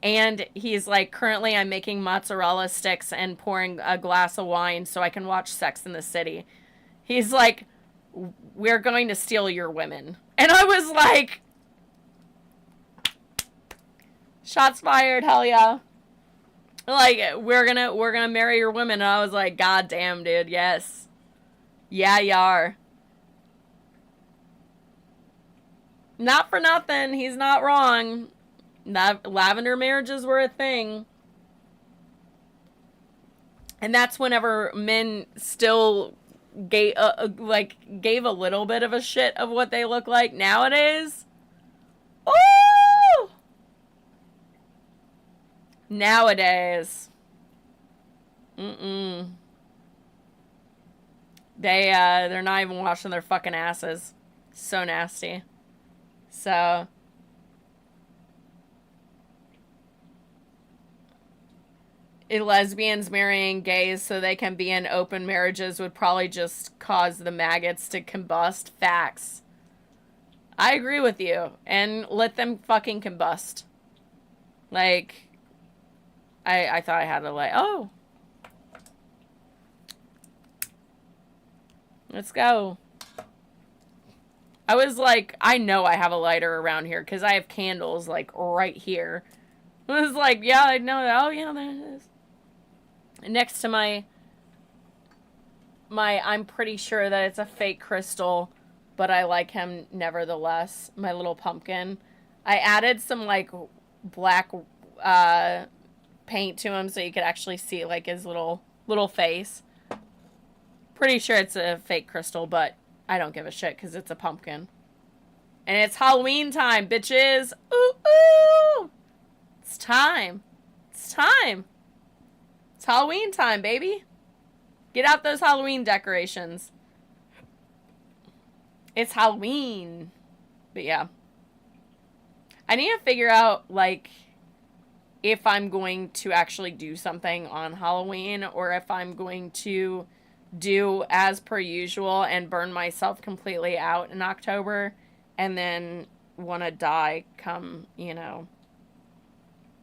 And he's like, currently I'm making mozzarella sticks and pouring a glass of wine so I can watch Sex in the City. He's like, we're going to steal your women. And I was like, shots fired, hell yeah. Like, we're gonna marry your women. And I was like, god damn, dude, yes. Yeah, you are. Not for nothing. He's not wrong. Lavender marriages were a thing. And that's whenever men still gave a little bit of a shit of what they look like. Nowadays, oh, nowadays, they're not even washing their fucking asses. So nasty. So. Lesbians marrying gays so they can be in open marriages would probably just cause the maggots to combust. Facts. I agree with you. And let them fucking combust. Like, I thought I had to oh. Let's go. I was like, I know I have a lighter around here because I have candles, like, right here. I was like, yeah, I know that. Oh, yeah, there it is. Next to my, I'm pretty sure that it's a fake crystal, but I like him nevertheless. My little pumpkin. I added some, like, black, paint to him so you could actually see, like, his little face. Pretty sure it's a fake crystal, but I don't give a shit because it's a pumpkin. And it's Halloween time, bitches. Ooh, ooh. It's time. It's time. It's Halloween time, baby. Get out those Halloween decorations. It's Halloween. But yeah. I need to figure out, like, if I'm going to actually do something on Halloween or if I'm going to do as per usual and burn myself completely out in October and then want to die come, you know,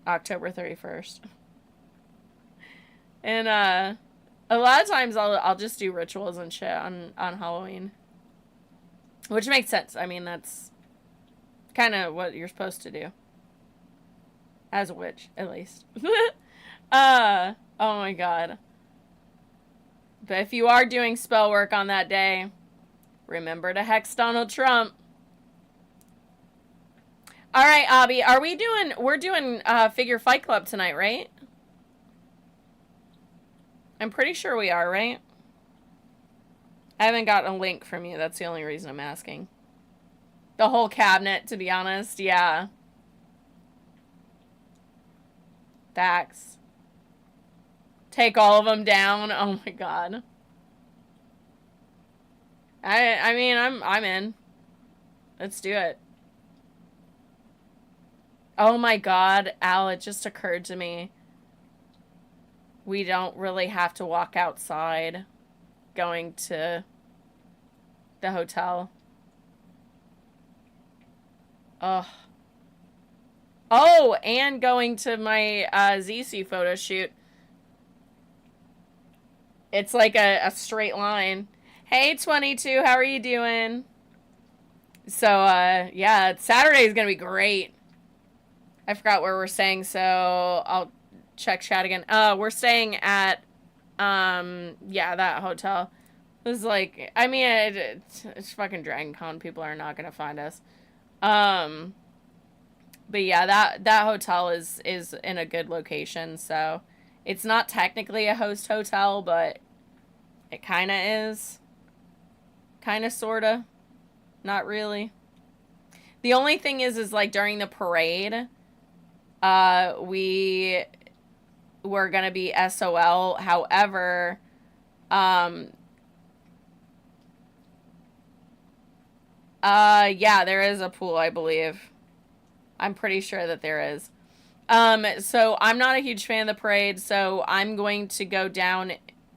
October 31st. And a lot of times I'll just do rituals and shit on Halloween. Which makes sense. I mean, that's kind of what you're supposed to do. As a witch, at least. Oh my god. But if you are doing spell work on that day, remember to hex Donald Trump. Alright, Abby, we're doing Figure Fight Club tonight, right? I'm pretty sure we are, right? I haven't got a link from you. That's the only reason I'm asking. The whole cabinet, to be honest. Yeah. Facts. Take all of them down. Oh my god. I mean, I'm in. Let's do it. Oh my god, Al, it just occurred to me. We don't really have to walk outside going to the hotel. Ugh. Oh, and going to my ZC photo shoot. It's like a straight line. Hey, 22, how are you doing? So, yeah, Saturday is going to be great. I forgot where we're staying, so I'll check chat again. We're staying at, yeah, that hotel. This is like, I mean, it's fucking Dragon Con. People are not going to find us. But yeah, that hotel is in a good location, so it's not technically a host hotel, but it kind of is. Kind of, sort of. Not really. The only thing is like during the parade, we were going to be SOL. However, yeah, there is a pool, I believe. I'm pretty sure that there is. So I'm not a huge fan of the parade, so I'm going to go down,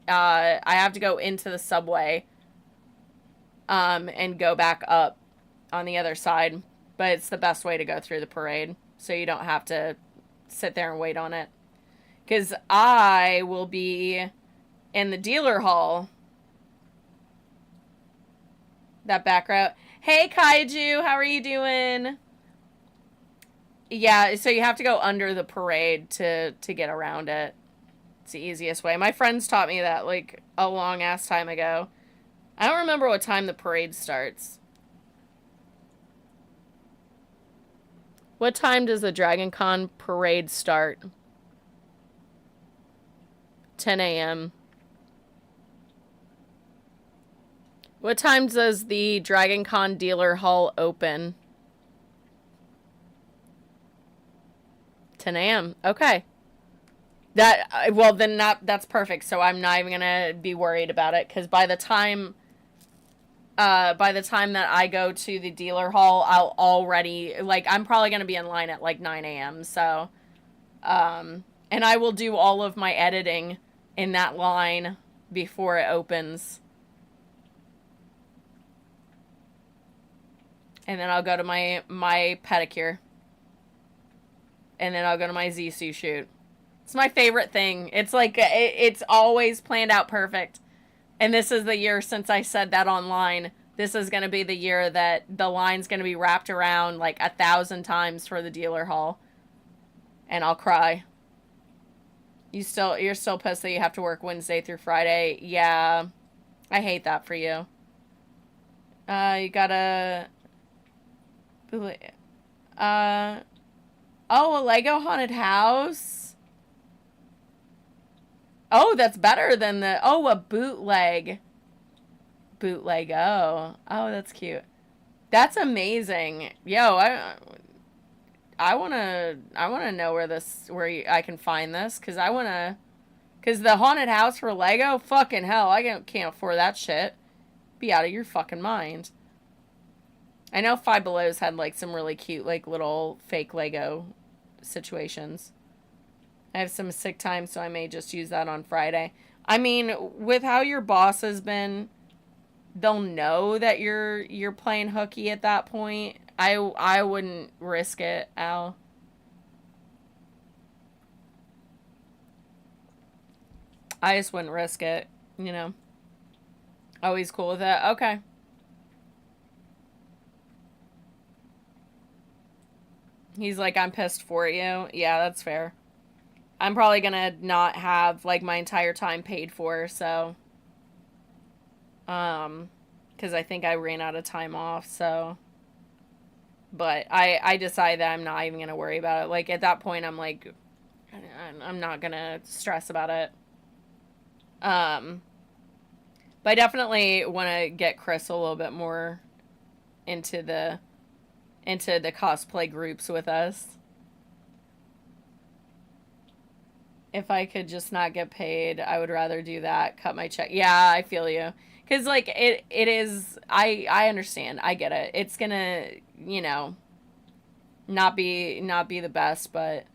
I have to go into the subway, and go back up on the other side, but it's the best way to go through the parade, so you don't have to sit there and wait on it, because I will be in the dealer hall, that back route. Hey, Kaiju, how are you doing? Yeah, so you have to go under the parade to get around it. It's the easiest way. My friends taught me that, like, a long-ass time ago. I don't remember what time the parade starts. What time does the Dragon Con parade start? 10 a.m. What time does the Dragon Con dealer hall open? 10 a.m. Okay. Well, then that's perfect. So I'm not even gonna be worried about it, because by the time that I go to the dealer hall, I'll already, like, I'm probably gonna be in line at like 9 a.m. So, and I will do all of my editing in that line before it opens. And then I'll go to my pedicure. And then I'll go to my Zissou shoot. It's my favorite thing. It's like, it's always planned out perfect. And this is the year, since I said that online, this is going to be the year that the line's going to be wrapped around like 1,000 times for the dealer hall. And I'll cry. You're still pissed that you have to work Wednesday through Friday. Yeah. I hate that for you. You gotta... Oh, a Lego haunted house? Oh, that's better than the... Oh, a bootleg. Bootleg, oh. Oh, that's cute. That's amazing. Yo, I wanna know where I can find this, because because the haunted house for Lego, fucking hell, I can't afford that shit. Be out of your fucking mind. I know Five Below's had like some really cute like little fake Lego situations. I have some sick time, so I may just use that on Friday. I mean, with how your boss has been, they'll know that you're playing hooky at that point. I wouldn't risk it, Al. I just wouldn't risk it, you know. Always cool with it. Okay. He's like, I'm pissed for you. Yeah, that's fair. I'm probably gonna not have like my entire time paid for, so because I think I ran out of time off, so but I decided that I'm not even gonna worry about it. Like at that point I'm like, I'm not gonna stress about it. But I definitely want to get Chris a little bit more into the cosplay groups with us. If I could just not get paid, I would rather do that. Cut my check. Yeah, I feel you. Because, like, it is... I understand. I get it. It's gonna, you know, not be the best, but...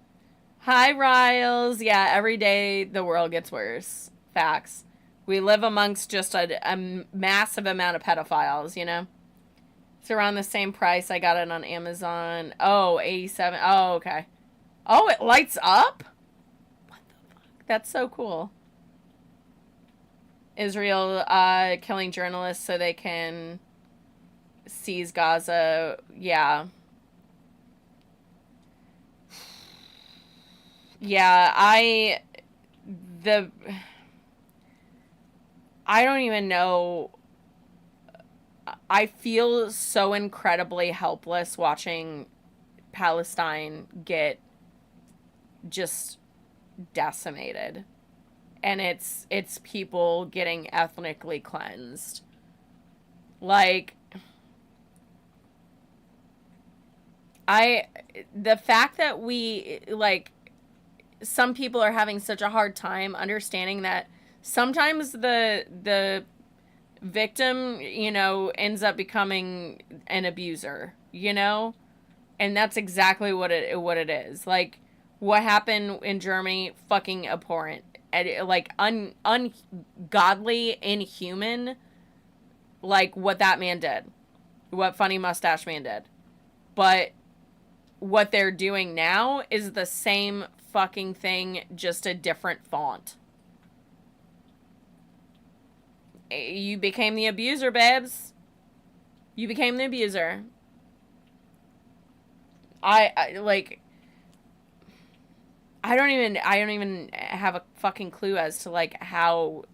Hi, Riles. Yeah, every day the world gets worse. Facts. We live amongst just a massive amount of pedophiles, you know? It's around the same price. I got it on Amazon. Oh, 87. Oh, okay. Oh, it lights up? What the fuck? That's so cool. Israel killing journalists so they can seize Gaza. Yeah. Yeah, I don't even know. I feel so incredibly helpless watching Palestine get just decimated. And it's people getting ethnically cleansed. Like, the fact that we, like, some people are having such a hard time understanding that sometimes the victim, you know, ends up becoming an abuser, you know? And that's exactly what it is. Like, what happened in Germany, fucking abhorrent. Like, ungodly, inhuman, like, what that man did. What Funny Mustache Man did. But what they're doing now is the same fucking thing, just a different font. You became the abuser, babes. You became the abuser. I don't even have a fucking clue as to, like, how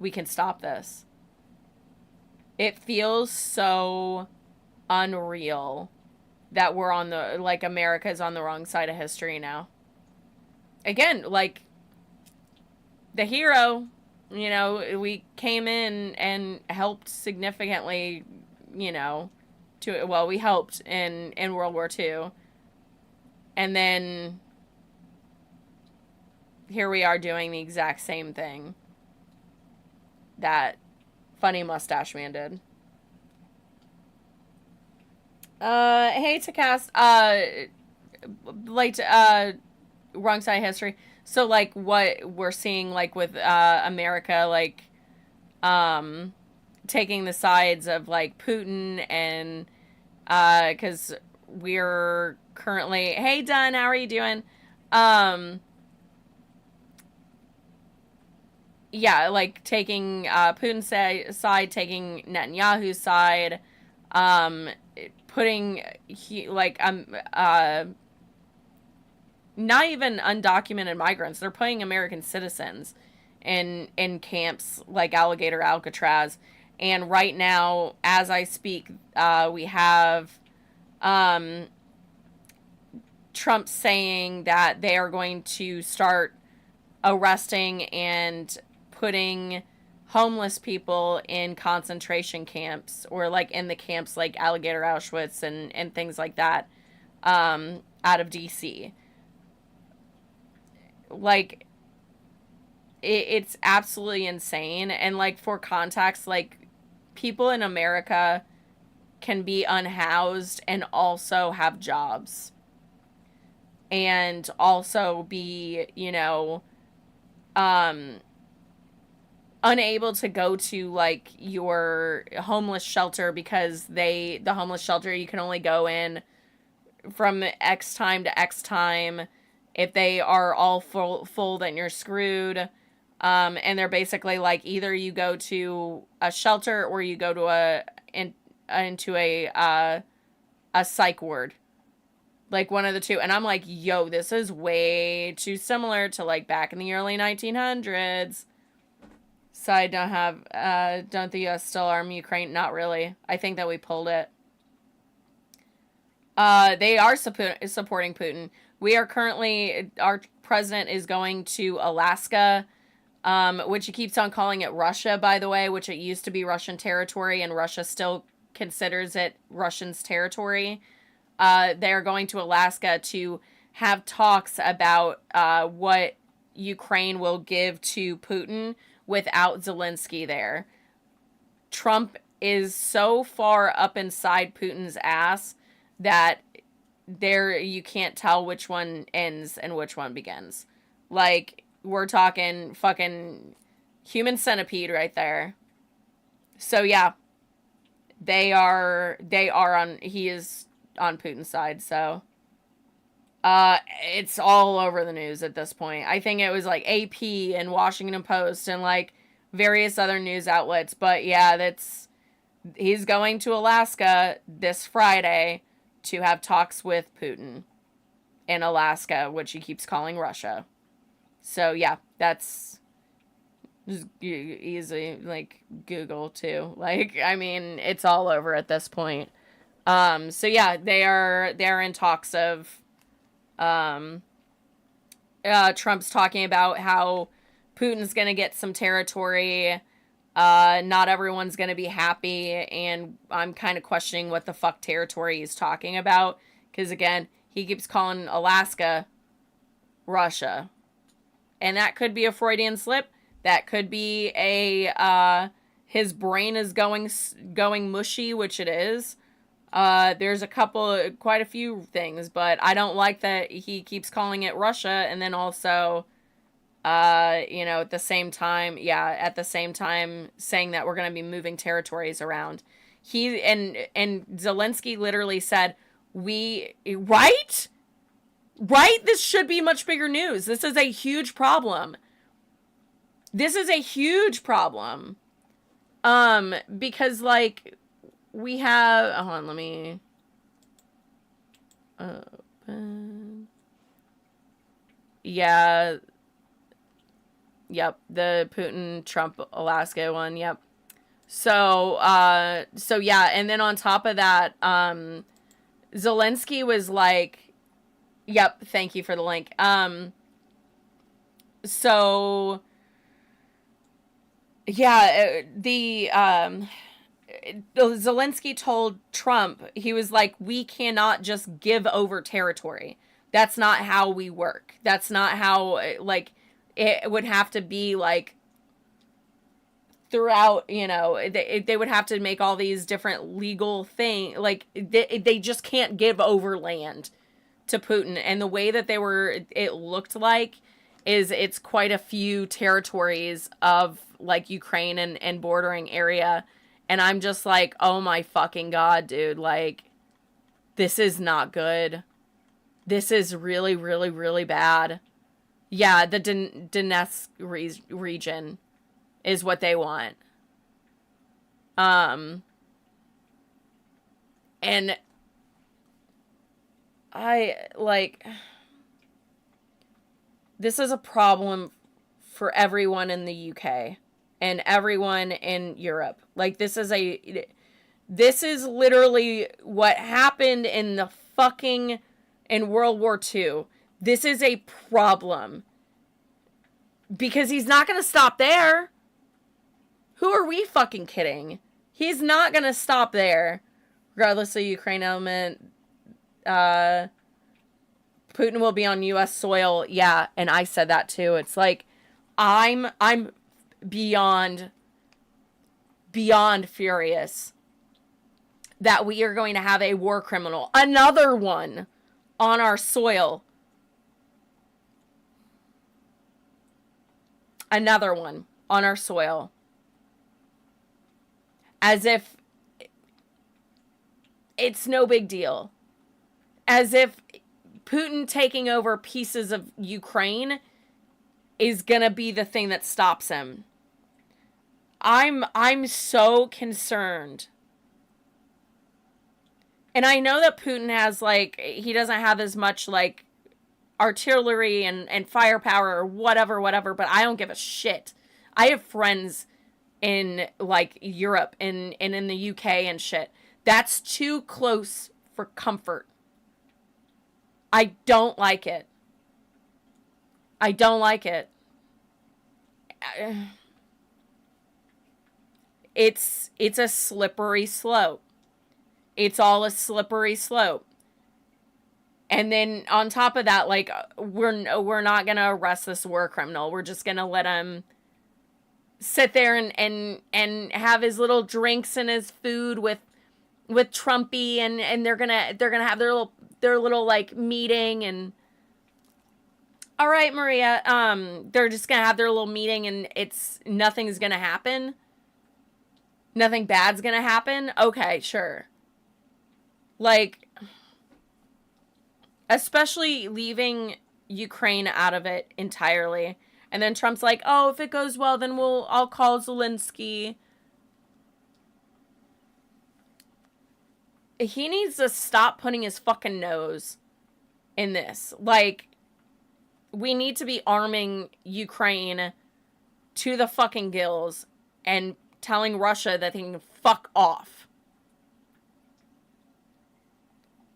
we can stop this. It feels so unreal that we're on the, like, America's on the wrong side of history now. Again, like, the hero, you know, we came in and helped significantly, you know, we helped in World War II. And then here we are doing the exact same thing that funny mustache man did. Hey, to cast, like, wrong side of history. So, like, what we're seeing, like, with, America, like, taking the sides of, like, Putin and, because we're currently, hey, Dunn, how are you doing? Yeah, like, taking, Putin's side, taking Netanyahu's side, putting, not even undocumented migrants. They're putting American citizens in camps like Alligator Alcatraz. And right now, as I speak, we have Trump saying that they are going to start arresting and putting homeless people in concentration camps, or like in the camps like Alligator Auschwitz and things like that, out of DC. Like, it's absolutely insane. And, like, for context, like, people in America can be unhoused and also have jobs. And also be, you know, unable to go to, like, your homeless shelter because the homeless shelter, you can only go in from X time to X time. If they are all full, then you're screwed. And they're basically like, either you go to a shelter or you go to into a psych ward. Like, one of the two. And I'm like, yo, this is way too similar to, like, back in the early 1900s. So I don't the U.S. still arm Ukraine? Not really. I think that we pulled it. They are supporting Putin. We are currently, our president is going to Alaska, which he keeps on calling it Russia, by the way, which it used to be Russian territory, and Russia still considers it Russian's territory. They are going to Alaska to have talks about what Ukraine will give to Putin without Zelensky there. Trump is so far up inside Putin's ass that you can't tell which one ends and which one begins. Like, we're talking fucking human centipede right there. So yeah, he is on Putin's side, so it's all over the news at this point. I think it was like AP and Washington Post and like various other news outlets, but yeah, he's going to Alaska this Friday to have talks with Putin in Alaska, which he keeps calling Russia. So yeah, that's just easy, like, Google too. Like, I mean, it's all over at this point. So yeah, they're in talks of, Trump's talking about how Putin's gonna get some territory. Not everyone's gonna be happy, and I'm kind of questioning what the fuck territory he's talking about, because again, he keeps calling Alaska Russia, and that could be a Freudian slip. That could be his brain is going mushy, which it is. There's quite a few things, but I don't like that he keeps calling it Russia, and then also, at the same time saying that we're going to be moving territories around. And Zelensky literally said, right? This should be much bigger news. This is a huge problem. Because, like, we have, hold on, let me open. Yeah. Yep, the Putin Trump Alaska one, yep. So yeah, and then on top of that, Zelensky was like, yep, thank you for the link. So yeah, Zelensky told Trump, he was like, we cannot just give over territory. That's not how we work. That's not how, like, it would have to be, like, throughout, you know, they would have to make all these different legal things. Like, they just can't give over land to Putin. And the way that it looked like, is it's quite a few territories of, like, Ukraine and bordering area. And I'm just like, oh my fucking God, dude. Like, this is not good. This is really, really, really bad. Yeah, the Donetsk region is what they want. And I, like, this is a problem for everyone in the UK and everyone in Europe. Like, this is literally what happened in World War II. This is a problem. Because he's not going to stop there. Who are we fucking kidding? He's not going to stop there. Regardless of Ukraine element, Putin will be on U.S. soil. Yeah, and I said that too. It's like, I'm beyond furious that we are going to have a war criminal, another one, on our soil. Another one on our soil. As if it's no big deal. As if Putin taking over pieces of Ukraine is gonna be the thing that stops him. I'm so concerned. And I know that Putin has, like, he doesn't have as much, like, artillery and firepower or whatever, but I don't give a shit. I have friends in, like, Europe and in the UK and shit. That's too close for comfort. I don't like it. I don't like it. It's a slippery slope. It's all a slippery slope. And then on top of that, like, we're not going to arrest this war criminal. We're just going to let him sit there and have his little drinks and his food with Trumpy, and they're going to have their little like meeting, and all right, Maria, they're just going to have their little meeting, and nothing's going to happen. Nothing bad's going to happen. Okay, sure. Like, especially leaving Ukraine out of it entirely. And then Trump's like, oh, if it goes well, then I'll call Zelensky. He needs to stop putting his fucking nose in this. Like, we need to be arming Ukraine to the fucking gills and telling Russia that they can fuck off.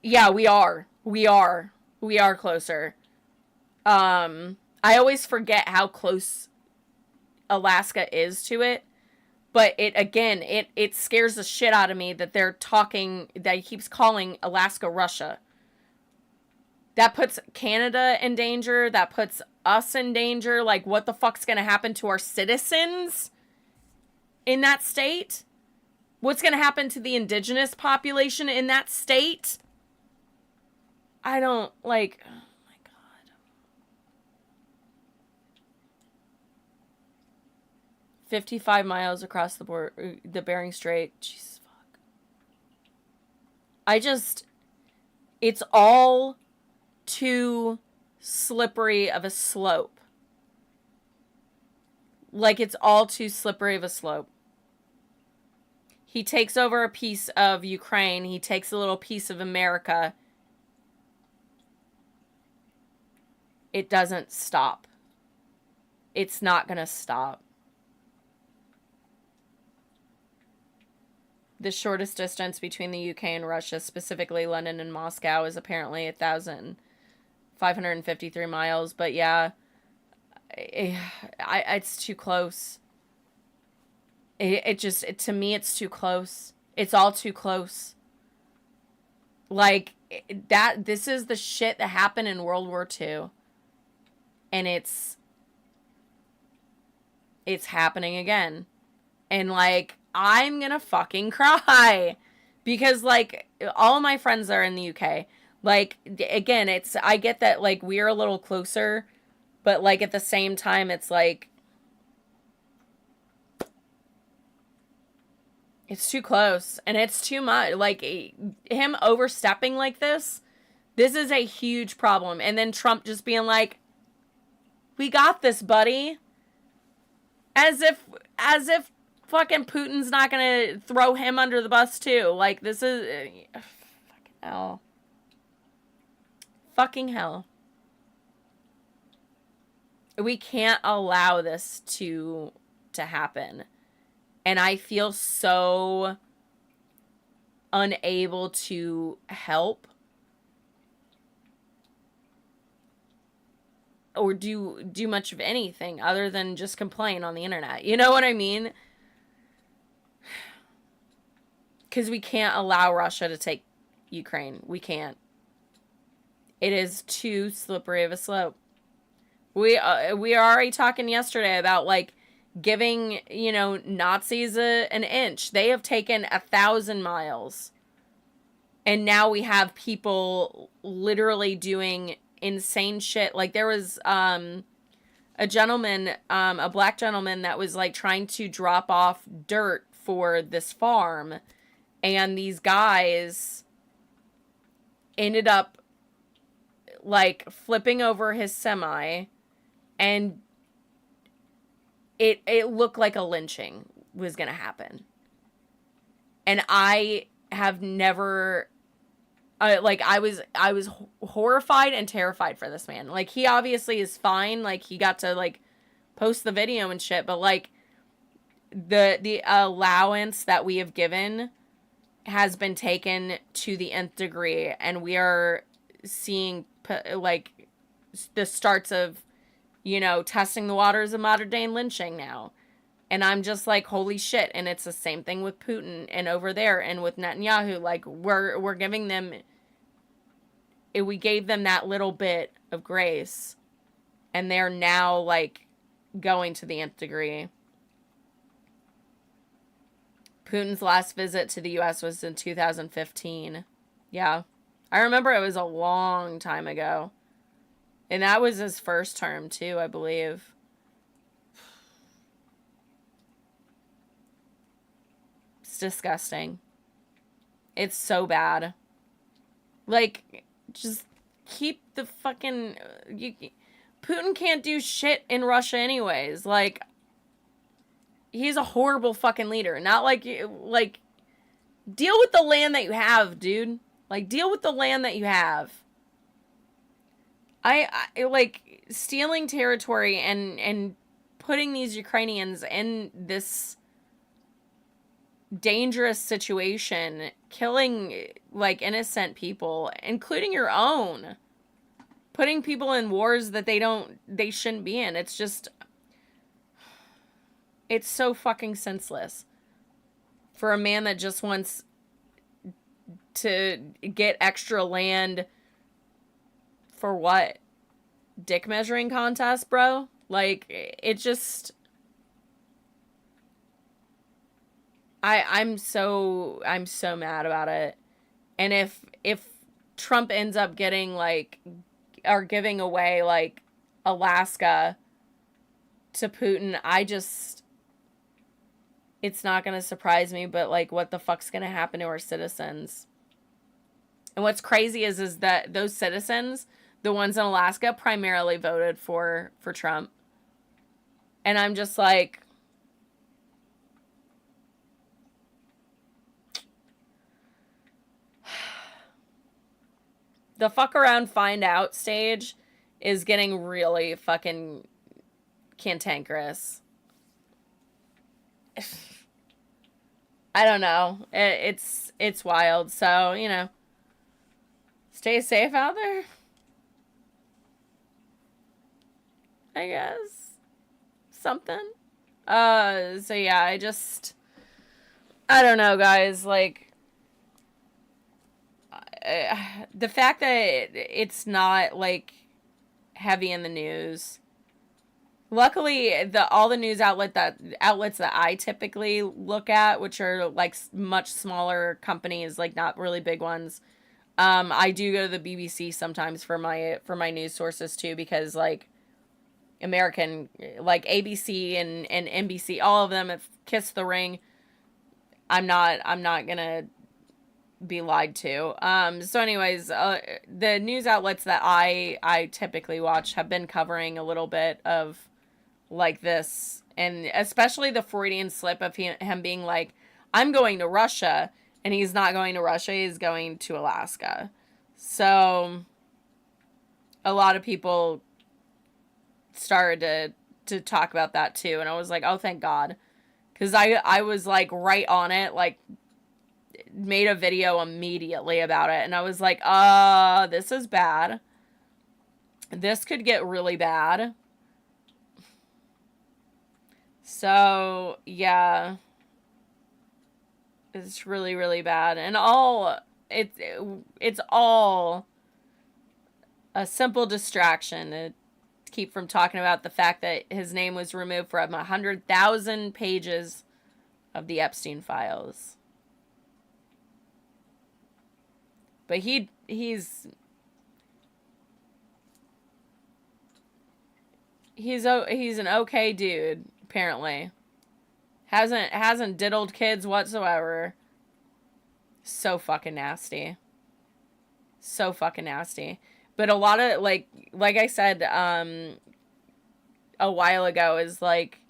Yeah, we are. We are closer. I always forget how close Alaska is to it. But it scares the shit out of me that that he keeps calling Alaska Russia. That puts Canada in danger. That puts us in danger. Like, what the fuck's gonna happen to our citizens in that state? What's gonna happen to the indigenous population in that state? I don't, like, oh my God. 55 miles across the border, the Bering Strait. Jesus fuck. It's all too slippery of a slope. Like, it's all too slippery of a slope. He takes over a piece of Ukraine. He takes a little piece of America. It doesn't stop. It's not going to stop. the shortest distance between the UK and Russia, specifically London and Moscow, is apparently 1,553 miles. But yeah, it's too close. To me, it's too close. It's all too close. Like, this is the shit that happened in World War II. And it's happening again. And, like, I'm gonna fucking cry. Because, like, all my friends are in the UK. Like, again, I get that, like, we're a little closer. But, like, at the same time, it's, like, it's too close. And it's too much. Like, him overstepping like this is a huge problem. And then Trump just being like, we got this, buddy. As if fucking Putin's not gonna throw him under the bus too. Like, this is fucking hell. Fucking hell. We can't allow this to happen. And I feel so unable to help or do much of anything other than just complain on the internet. You know what I mean? Because we can't allow Russia to take Ukraine. We can't. It is too slippery of a slope. We are already talking yesterday about, like, giving, you know, Nazis an inch. They have taken 1,000 miles. And now we have people literally doing insane shit. Like, there was a gentleman, a black gentleman that was, like, trying to drop off dirt for this farm. And these guys ended up, like, flipping over his semi. And it looked like a lynching was going to happen. And I have never, like, I was horrified and terrified for this man. Like, he obviously is fine. Like, he got to, like, post the video and shit. But, like, the allowance that we have given has been taken to the nth degree. And we are seeing, like, the starts of, you know, testing the waters of modern day lynching now. And I'm just like, holy shit. And it's the same thing with Putin and over there and with Netanyahu. Like, we're giving them, we gave them that little bit of grace. And they're now, like, going to the nth degree. Putin's last visit to the U.S. was in 2015. Yeah. I remember it was a long time ago. And that was his first term, too, I believe. It's disgusting. It's so bad. Like, just keep the fucking... Putin can't do shit in Russia anyways. Like, he's a horrible fucking leader. Not like, deal with the land that you have, dude. Like, deal with the land that you have. I like, stealing territory and putting these Ukrainians in this dangerous situation, killing, like, innocent people, including your own, putting people in wars that they shouldn't be in. It's just, it's so fucking senseless for a man that just wants to get extra land. For what? Dick measuring contest, bro? Like, it just... I'm so mad about it. And if Trump ends up getting, like, or giving away, like, Alaska to Putin, it's not gonna surprise me, but, like, what the fuck's gonna happen to our citizens? And what's crazy is that those citizens, the ones in Alaska, primarily voted for Trump. And I'm just like, the fuck around find out stage is getting really fucking cantankerous. I don't know. It's wild. So, you know, stay safe out there, I guess. Something. So yeah, I don't know, guys. Like, the fact that it's not, like, heavy in the news. Luckily, all the news outlets that I typically look at, which are like much smaller companies, like not really big ones. I do go to the BBC sometimes for my news sources too, because like American, like ABC and NBC, all of them have kissed the ring. I'm not gonna be lied to. So anyways, the news outlets that I typically watch have been covering a little bit of like this, and especially the Freudian slip of him being like, I'm going to Russia, and he's not going to Russia, he's going to Alaska. So a lot of people started to talk about that too, and I was like, oh, thank God, because I was like right on it, like made a video immediately about it, and I was like, this is bad, this could get really bad. So, yeah, it's really, really bad. And it's all a simple distraction to keep from talking about the fact that his name was removed from 100,000 pages of the Epstein files. But he's an okay dude, apparently. Hasn't diddled kids whatsoever. So fucking nasty. So fucking nasty. But a lot of, like I said a while ago, is like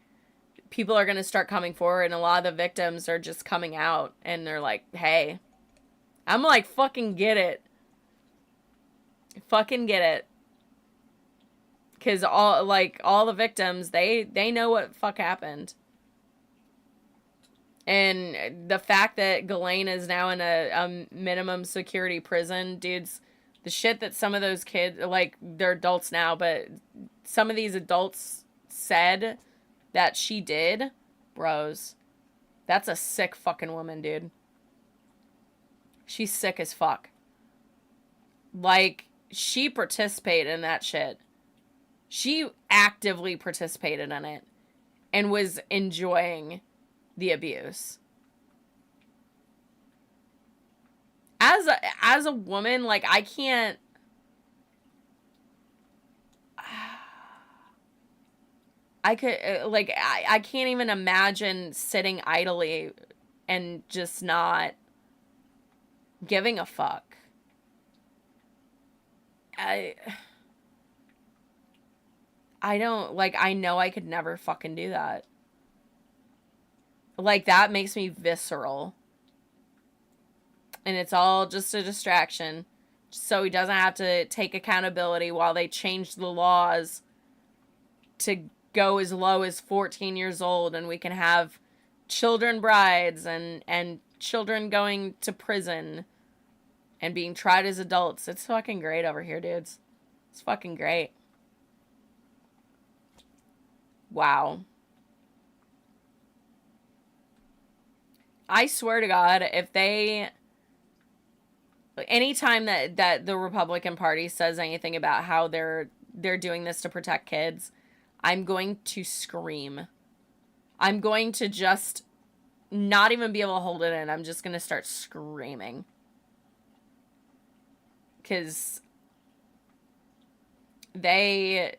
people are going to start coming forward, and a lot of the victims are just coming out, and they're like, hey. I'm like, fucking get it. Fucking get it. Because all the victims, they know what fuck happened. And the fact that Ghislaine is now in a minimum security prison, dudes, the shit that some of those kids, like, they're adults now, but some of these adults said that she did, bros, that's a sick fucking woman, dude. She's sick as fuck. Like, she participated in that shit. She actively participated in it and was enjoying the abuse. As a woman, like, I can't, I can't even imagine sitting idly and just not giving a fuck. I don't, like, I know I could never fucking do that. Like, that makes me visceral. And it's all just a distraction, so he doesn't have to take accountability while they change the laws to go as low as 14 years old, and we can have children brides and children going to prison and being tried as adults. It's fucking great over here, dudes. It's fucking great. Wow. I swear to God, if they, anytime that the Republican Party says anything about how they're doing this to protect kids, I'm going to scream. I'm going to just not even be able to hold it in. I'm just going to start screaming. Because they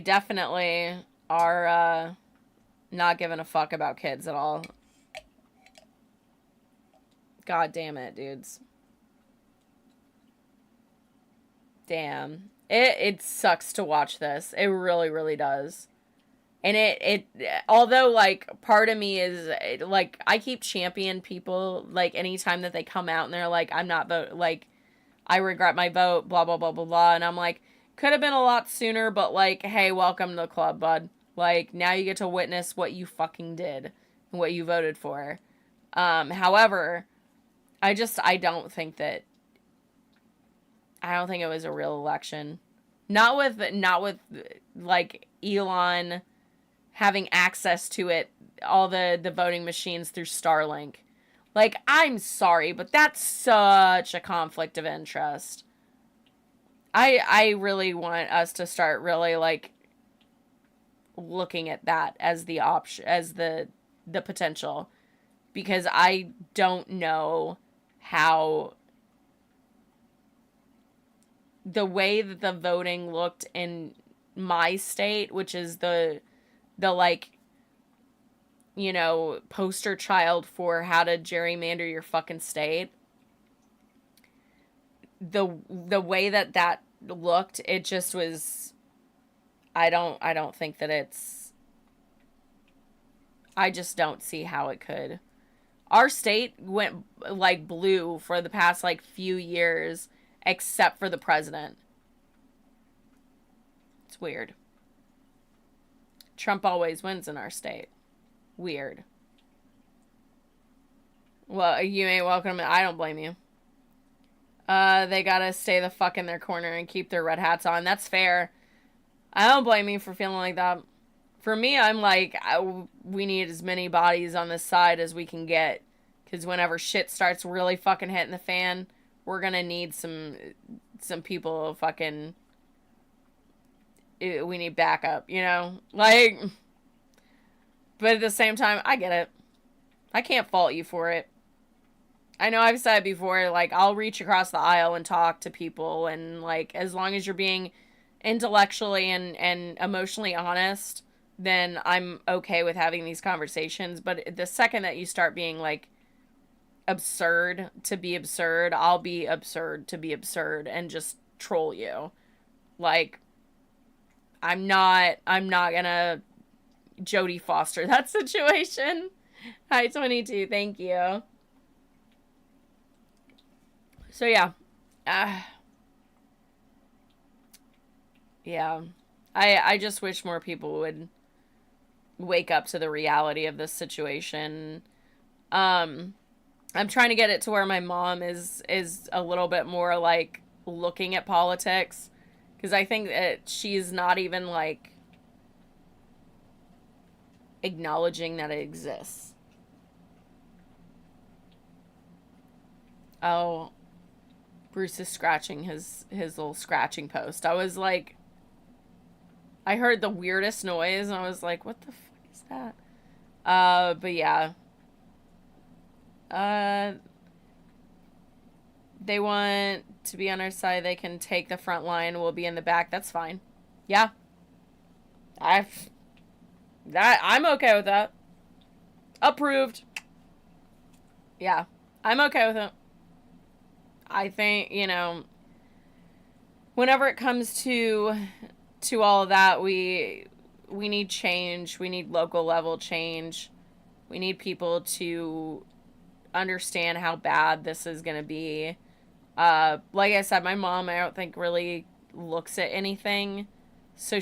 definitely are not giving a fuck about kids at all. God damn it, dudes. Damn. It sucks to watch this. It really, really does. And it although, like, part of me is, like, I keep championing people, like, anytime that they come out and they're like, I'm not vote, like, I regret my vote, blah, blah, blah, blah, blah. And I'm like, could have been a lot sooner, but, like, hey, welcome to the club, bud. Like, now you get to witness what you fucking did. what you voted for. However, I don't think it was a real election. Not with like Elon having access to it, all the voting machines through Starlink. Like, I'm sorry, but that's such a conflict of interest. I really want us to start really, like, looking at that as the option, as the potential, because I don't know how the way that the voting looked in my state, which is the like, you know, poster child for how to gerrymander your fucking state. The way that looked, it just was, I don't think that it's, I just don't see how it could. Our state went like blue for the past like few years, except for the president. It's weird. Trump always wins in our state. Weird. Well, you ain't welcome. I don't blame you. They gotta stay the fuck in their corner and keep their red hats on. That's fair. I don't blame you for feeling like that. For me, I'm like, we need as many bodies on this side as we can get. Because whenever shit starts really fucking hitting the fan, we're gonna need some people fucking... We need backup, you know? Like... But at the same time, I get it. I can't fault you for it. I know I've said before, like, I'll reach across the aisle and talk to people, and, like, as long as you're being intellectually and emotionally honest, then I'm okay with having these conversations. But the second that you start being, like, absurd to be absurd, I'll be absurd to be absurd and just troll you. Like, I'm not gonna Jodie Foster that situation. Hi, 22. Thank you. So, yeah. Yeah. I just wish more people would wake up to the reality of this situation. I'm trying to get it to where my mom is a little bit more, like, looking at politics. Because I think that she's not even, like, acknowledging that it exists. Oh, Bruce is scratching his little scratching post. I was like, I heard the weirdest noise, and I was like, what the fuck is that? But yeah. They want to be on our side. They can take the front line. We'll be in the back. That's fine. Yeah. I'm okay with that. Approved. Yeah. I'm okay with it. I think, you know, whenever it comes to all of that, we need change. We need local level change. We need people to understand how bad this is going to be. Like I said, my mom, I don't think really looks at anything. So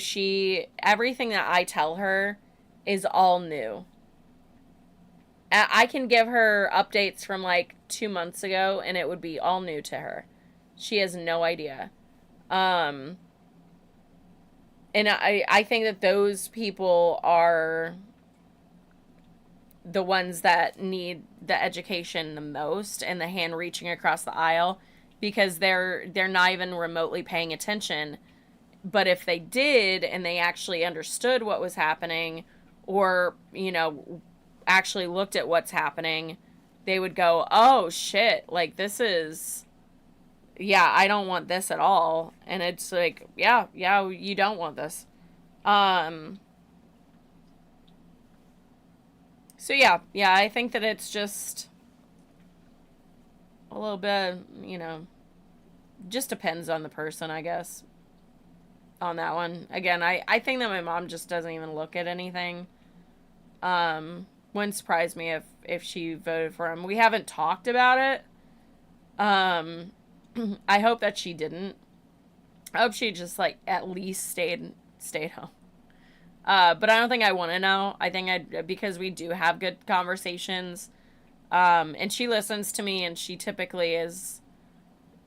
everything that I tell her is all new. I can give her updates from like 2 months ago and it would be all new to her. She has no idea. And I think that those people are the ones that need the education the most and the hand reaching across the aisle, because they're not even remotely paying attention. But if they did and they actually understood what was happening, or, you know, actually looked at what's happening, they would go, oh shit, like, this is, yeah, I don't want this at all. And it's like, yeah, you don't want this. So yeah, I think that it's just a little bit, you know, just depends on the person, I guess, on that one. Again, I think that my mom just doesn't even look at anything. Wouldn't surprise me if she voted for him. We haven't talked about it. I hope that she didn't. I hope she just, like, at least stayed home. But I don't think I want to know. I think because we do have good conversations. And she listens to me, and she typically is,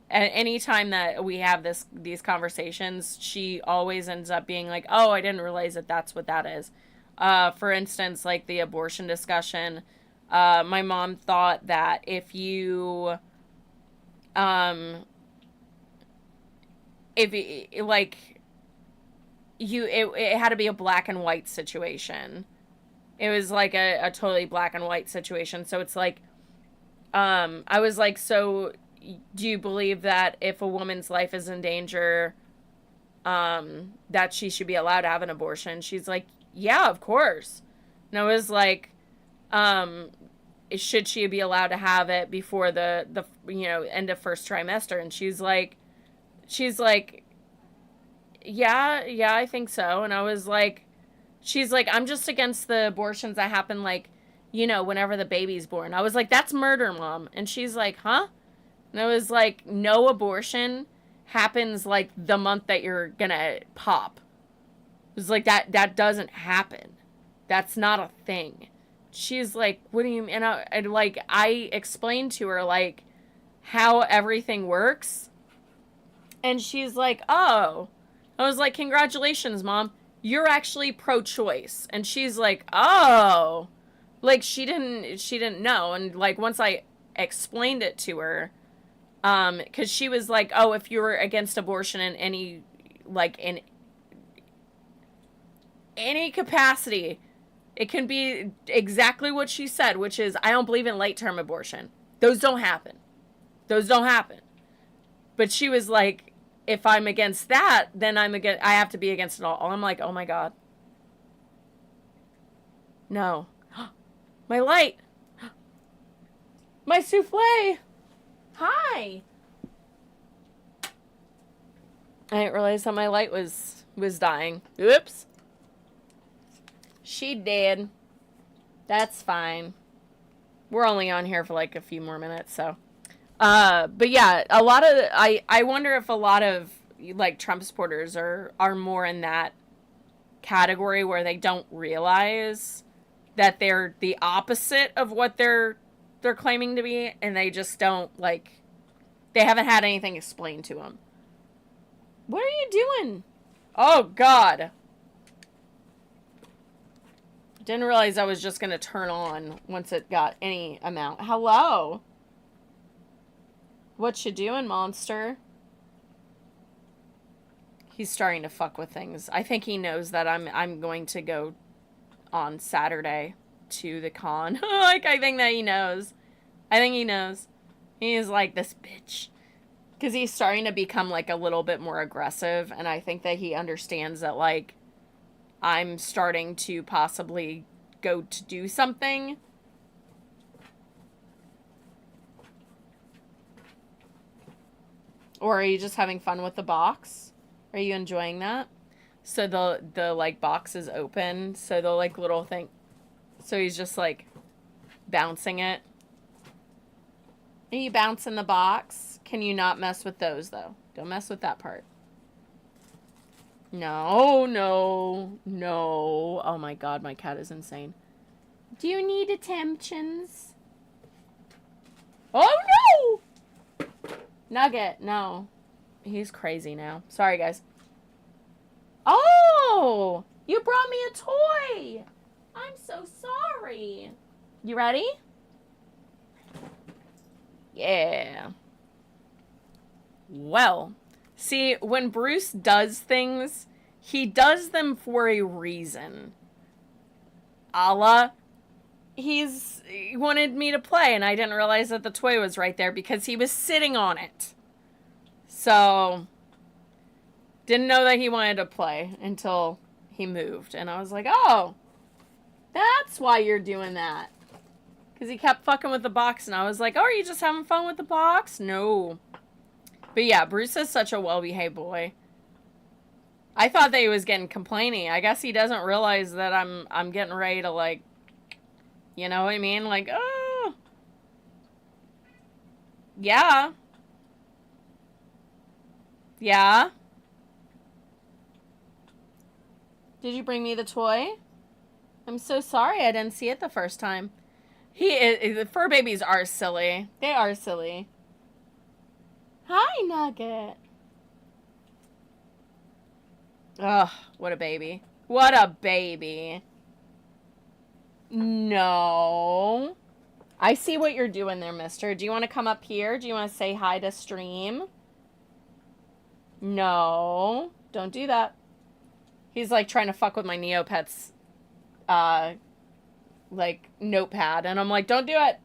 any time that we have these conversations, she always ends up being like, oh, I didn't realize that that's what that is. For instance, like the abortion discussion, my mom thought that if you, like, it had to be a black and white situation. It was like a totally black and white situation. So it's like, I was like, so do you believe that if a woman's life is in danger, that she should be allowed to have an abortion? She's like, yeah, of course. And I was like, should she be allowed to have it before the end of first trimester? And she's like, yeah, I think so. And I was like, she's like, I'm just against the abortions that happen, like, whenever the baby's born. I was like, that's murder, Mom. And she's like, huh? And I was like, no abortion happens, like, the month that you're gonna pop. It was like, that doesn't happen. That's not a thing. She's like, what do you mean? And I explained to her, like, how everything works. And she's like, oh. I was like, congratulations, Mom. You're actually pro-choice. And she's like, oh. Like, she didn't know. And, like, once I explained it to her, because she was like, oh, if you're against abortion in any capacity, it can be exactly what she said, which is, I don't believe in late-term abortion. Those don't happen. But she was like, if I'm against that, then I have to be against it all. I'm like, oh my God. No. My light. My souffle. Hi. I didn't realize that my light was dying. Oops. She did. That's fine. We're only on here for like a few more minutes, so. But yeah, I wonder if a lot of, like, Trump supporters are more in that category where they don't realize that they're the opposite of what they're claiming to be, and they just don't, like, they haven't had anything explained to them. What are you doing? Oh, God. Didn't realize I was just going to turn on once it got any amount. Hello. What you doing, monster? He's starting to fuck with things. I think he knows that I'm going to go on Saturday to the con. Like, I think that he knows. I think he knows. He is like, this bitch. Because he's starting to become, like, a little bit more aggressive. And I think that he understands that, like, I'm starting to possibly go to do something. Or are you just having fun with the box? Are you enjoying that? So the like, box is open. So the, like, little thing. So he's just, like, bouncing it. Are you bouncing the box? Can you not mess with those, though? Don't mess with that part. No. Oh my God, my cat is insane. Do you need attentions? Oh no! Nugget, no. He's crazy now. Sorry, guys. Oh! You brought me a toy! I'm so sorry. You ready? Yeah. Well, see, when Bruce does things, he does them for a reason. He wanted me to play, and I didn't realize that the toy was right there because he was sitting on it. So, didn't know that he wanted to play until he moved. And I was like, oh, that's why you're doing that. Because he kept fucking with the box, and I was like, oh, are you just having fun with the box? No. But yeah, Bruce is such a well-behaved boy. I thought that he was getting complaining. I guess he doesn't realize that I'm getting ready to, like, you know what I mean? Like, oh. Yeah. Yeah. Did you bring me the toy? I'm so sorry I didn't see it the first time. The fur babies are silly. They are silly. Hi, Nugget. Ugh, what a baby. What a baby. No. I see what you're doing there, mister. Do you want to come up here? Do you want to say hi to stream? No. Don't do that. He's like trying to fuck with my Neopets, like notepad. And I'm like, don't do it.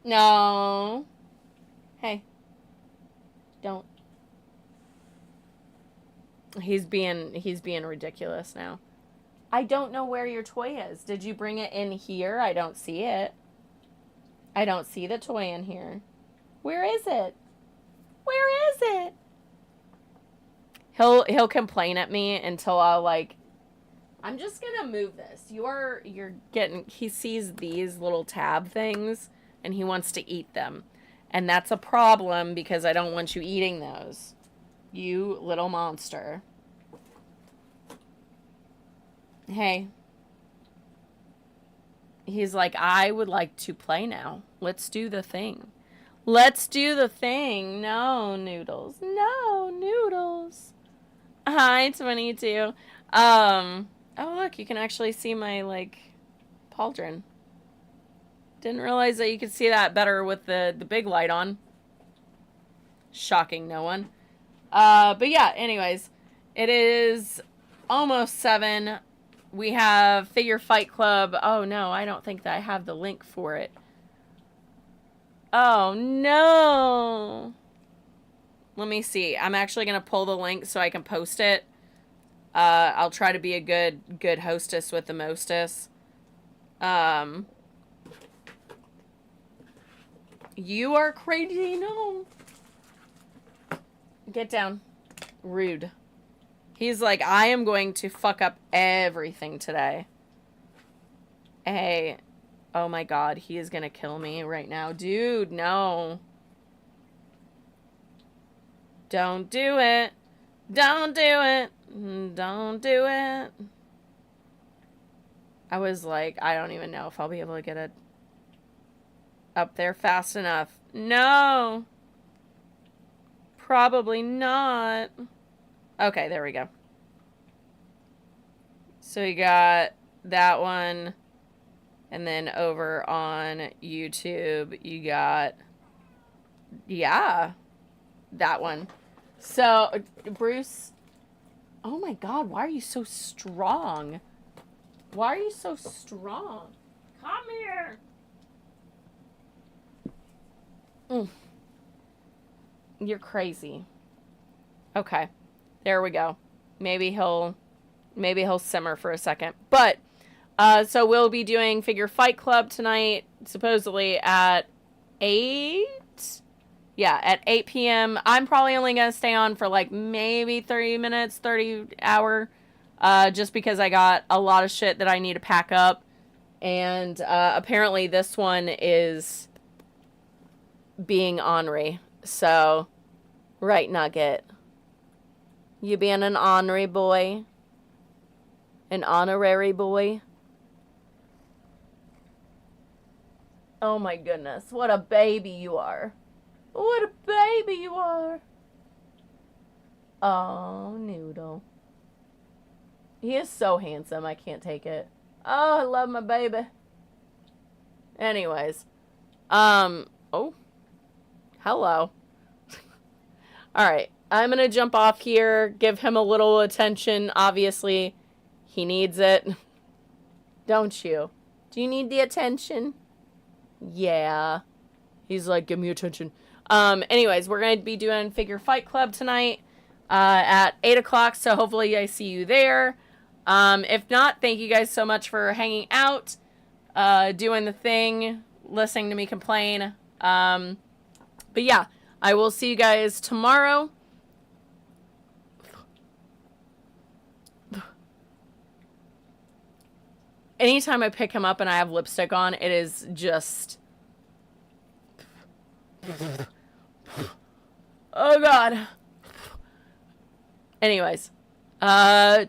No. Hey. Don't. He's being ridiculous now. I don't know where your toy is. Did you bring it in here? I don't see it. I don't see the toy in here. Where is it? Where is it? He'll complain at me until I'll like, I'm just gonna move this. You're getting, he sees these little tab things and he wants to eat them. And that's a problem because I don't want you eating those. You little monster. Hey. He's like, I would like to play now. Let's do the thing. Let's do the thing. No, Noodles. No, Noodles. Hi, 22. Oh, look, you can actually see my, like, pauldron. Didn't realize that you could see that better with the big light on. Shocking no one. But yeah, anyways, it is almost 7. We have Figure Fight Club. Oh, no, I don't think that I have the link for it. Oh, no. Let me see. I'm actually going to pull the link so I can post it. I'll try to be a good hostess with the mostess. You are crazy. No. Get down. Rude. He's like, I am going to fuck up everything today. Hey. Oh my god, he is gonna kill me right now. Dude, no. Don't do it. Don't do it. Don't do it. I was like, I don't even know if I'll be able to get it up there fast enough. No. Probably not. Okay, there we go. So you got that one. And then over on YouTube, you got, yeah, that one. So, Bruce, oh my god, why are you so strong? Why are you so strong? Come here. You're crazy. Okay, there we go. Maybe he'll simmer for a second. But, so we'll be doing Figure Fight Club tonight, supposedly at 8? Yeah, at 8 p.m. I'm probably only going to stay on for like maybe 30 minutes, 30 hour, just because I got a lot of shit that I need to pack up. And apparently this one is being ornery. So, right, Nugget. You being an ornery boy? An honorary boy? Oh my goodness, what a baby you are. What a baby you are. Oh, Noodle. He is so handsome, I can't take it. Oh, I love my baby. Anyways. Oh. Hello. Alright, I'm gonna jump off here, give him a little attention. Obviously, he needs it. Don't you? Do you need the attention? Yeah. He's like, give me attention. Anyways, we're going to be doing Figure Fight Club tonight at 8 o'clock, so hopefully I see you there. If not, thank you guys so much for hanging out, doing the thing, listening to me complain. But yeah, I will see you guys tomorrow. Anytime I pick him up and I have lipstick on, it is just... Oh, God. Anyways,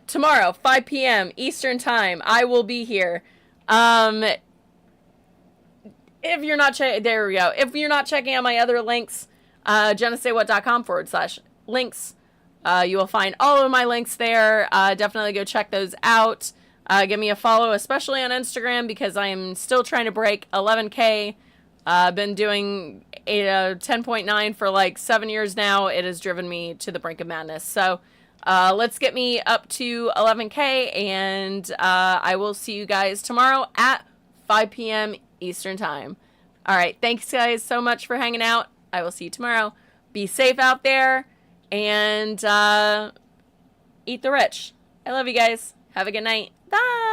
Tomorrow, 5 p.m. Eastern Time, I will be here. If you're not there we go. If you're not checking out my other links, jennasaywhat.com/links. You will find all of my links there. Definitely go check those out. Give me a follow, especially on Instagram, because I am still trying to break 11K. I've been doing 10.9 for like 7 years now. It has driven me to the brink of madness. So let's get me up to 11K, and I will see you guys tomorrow at 5 p.m. Eastern Time. All right. Thanks, guys, so much for hanging out. I will see you tomorrow. Be safe out there, and eat the rich. I love you guys. Have a good night. Bye.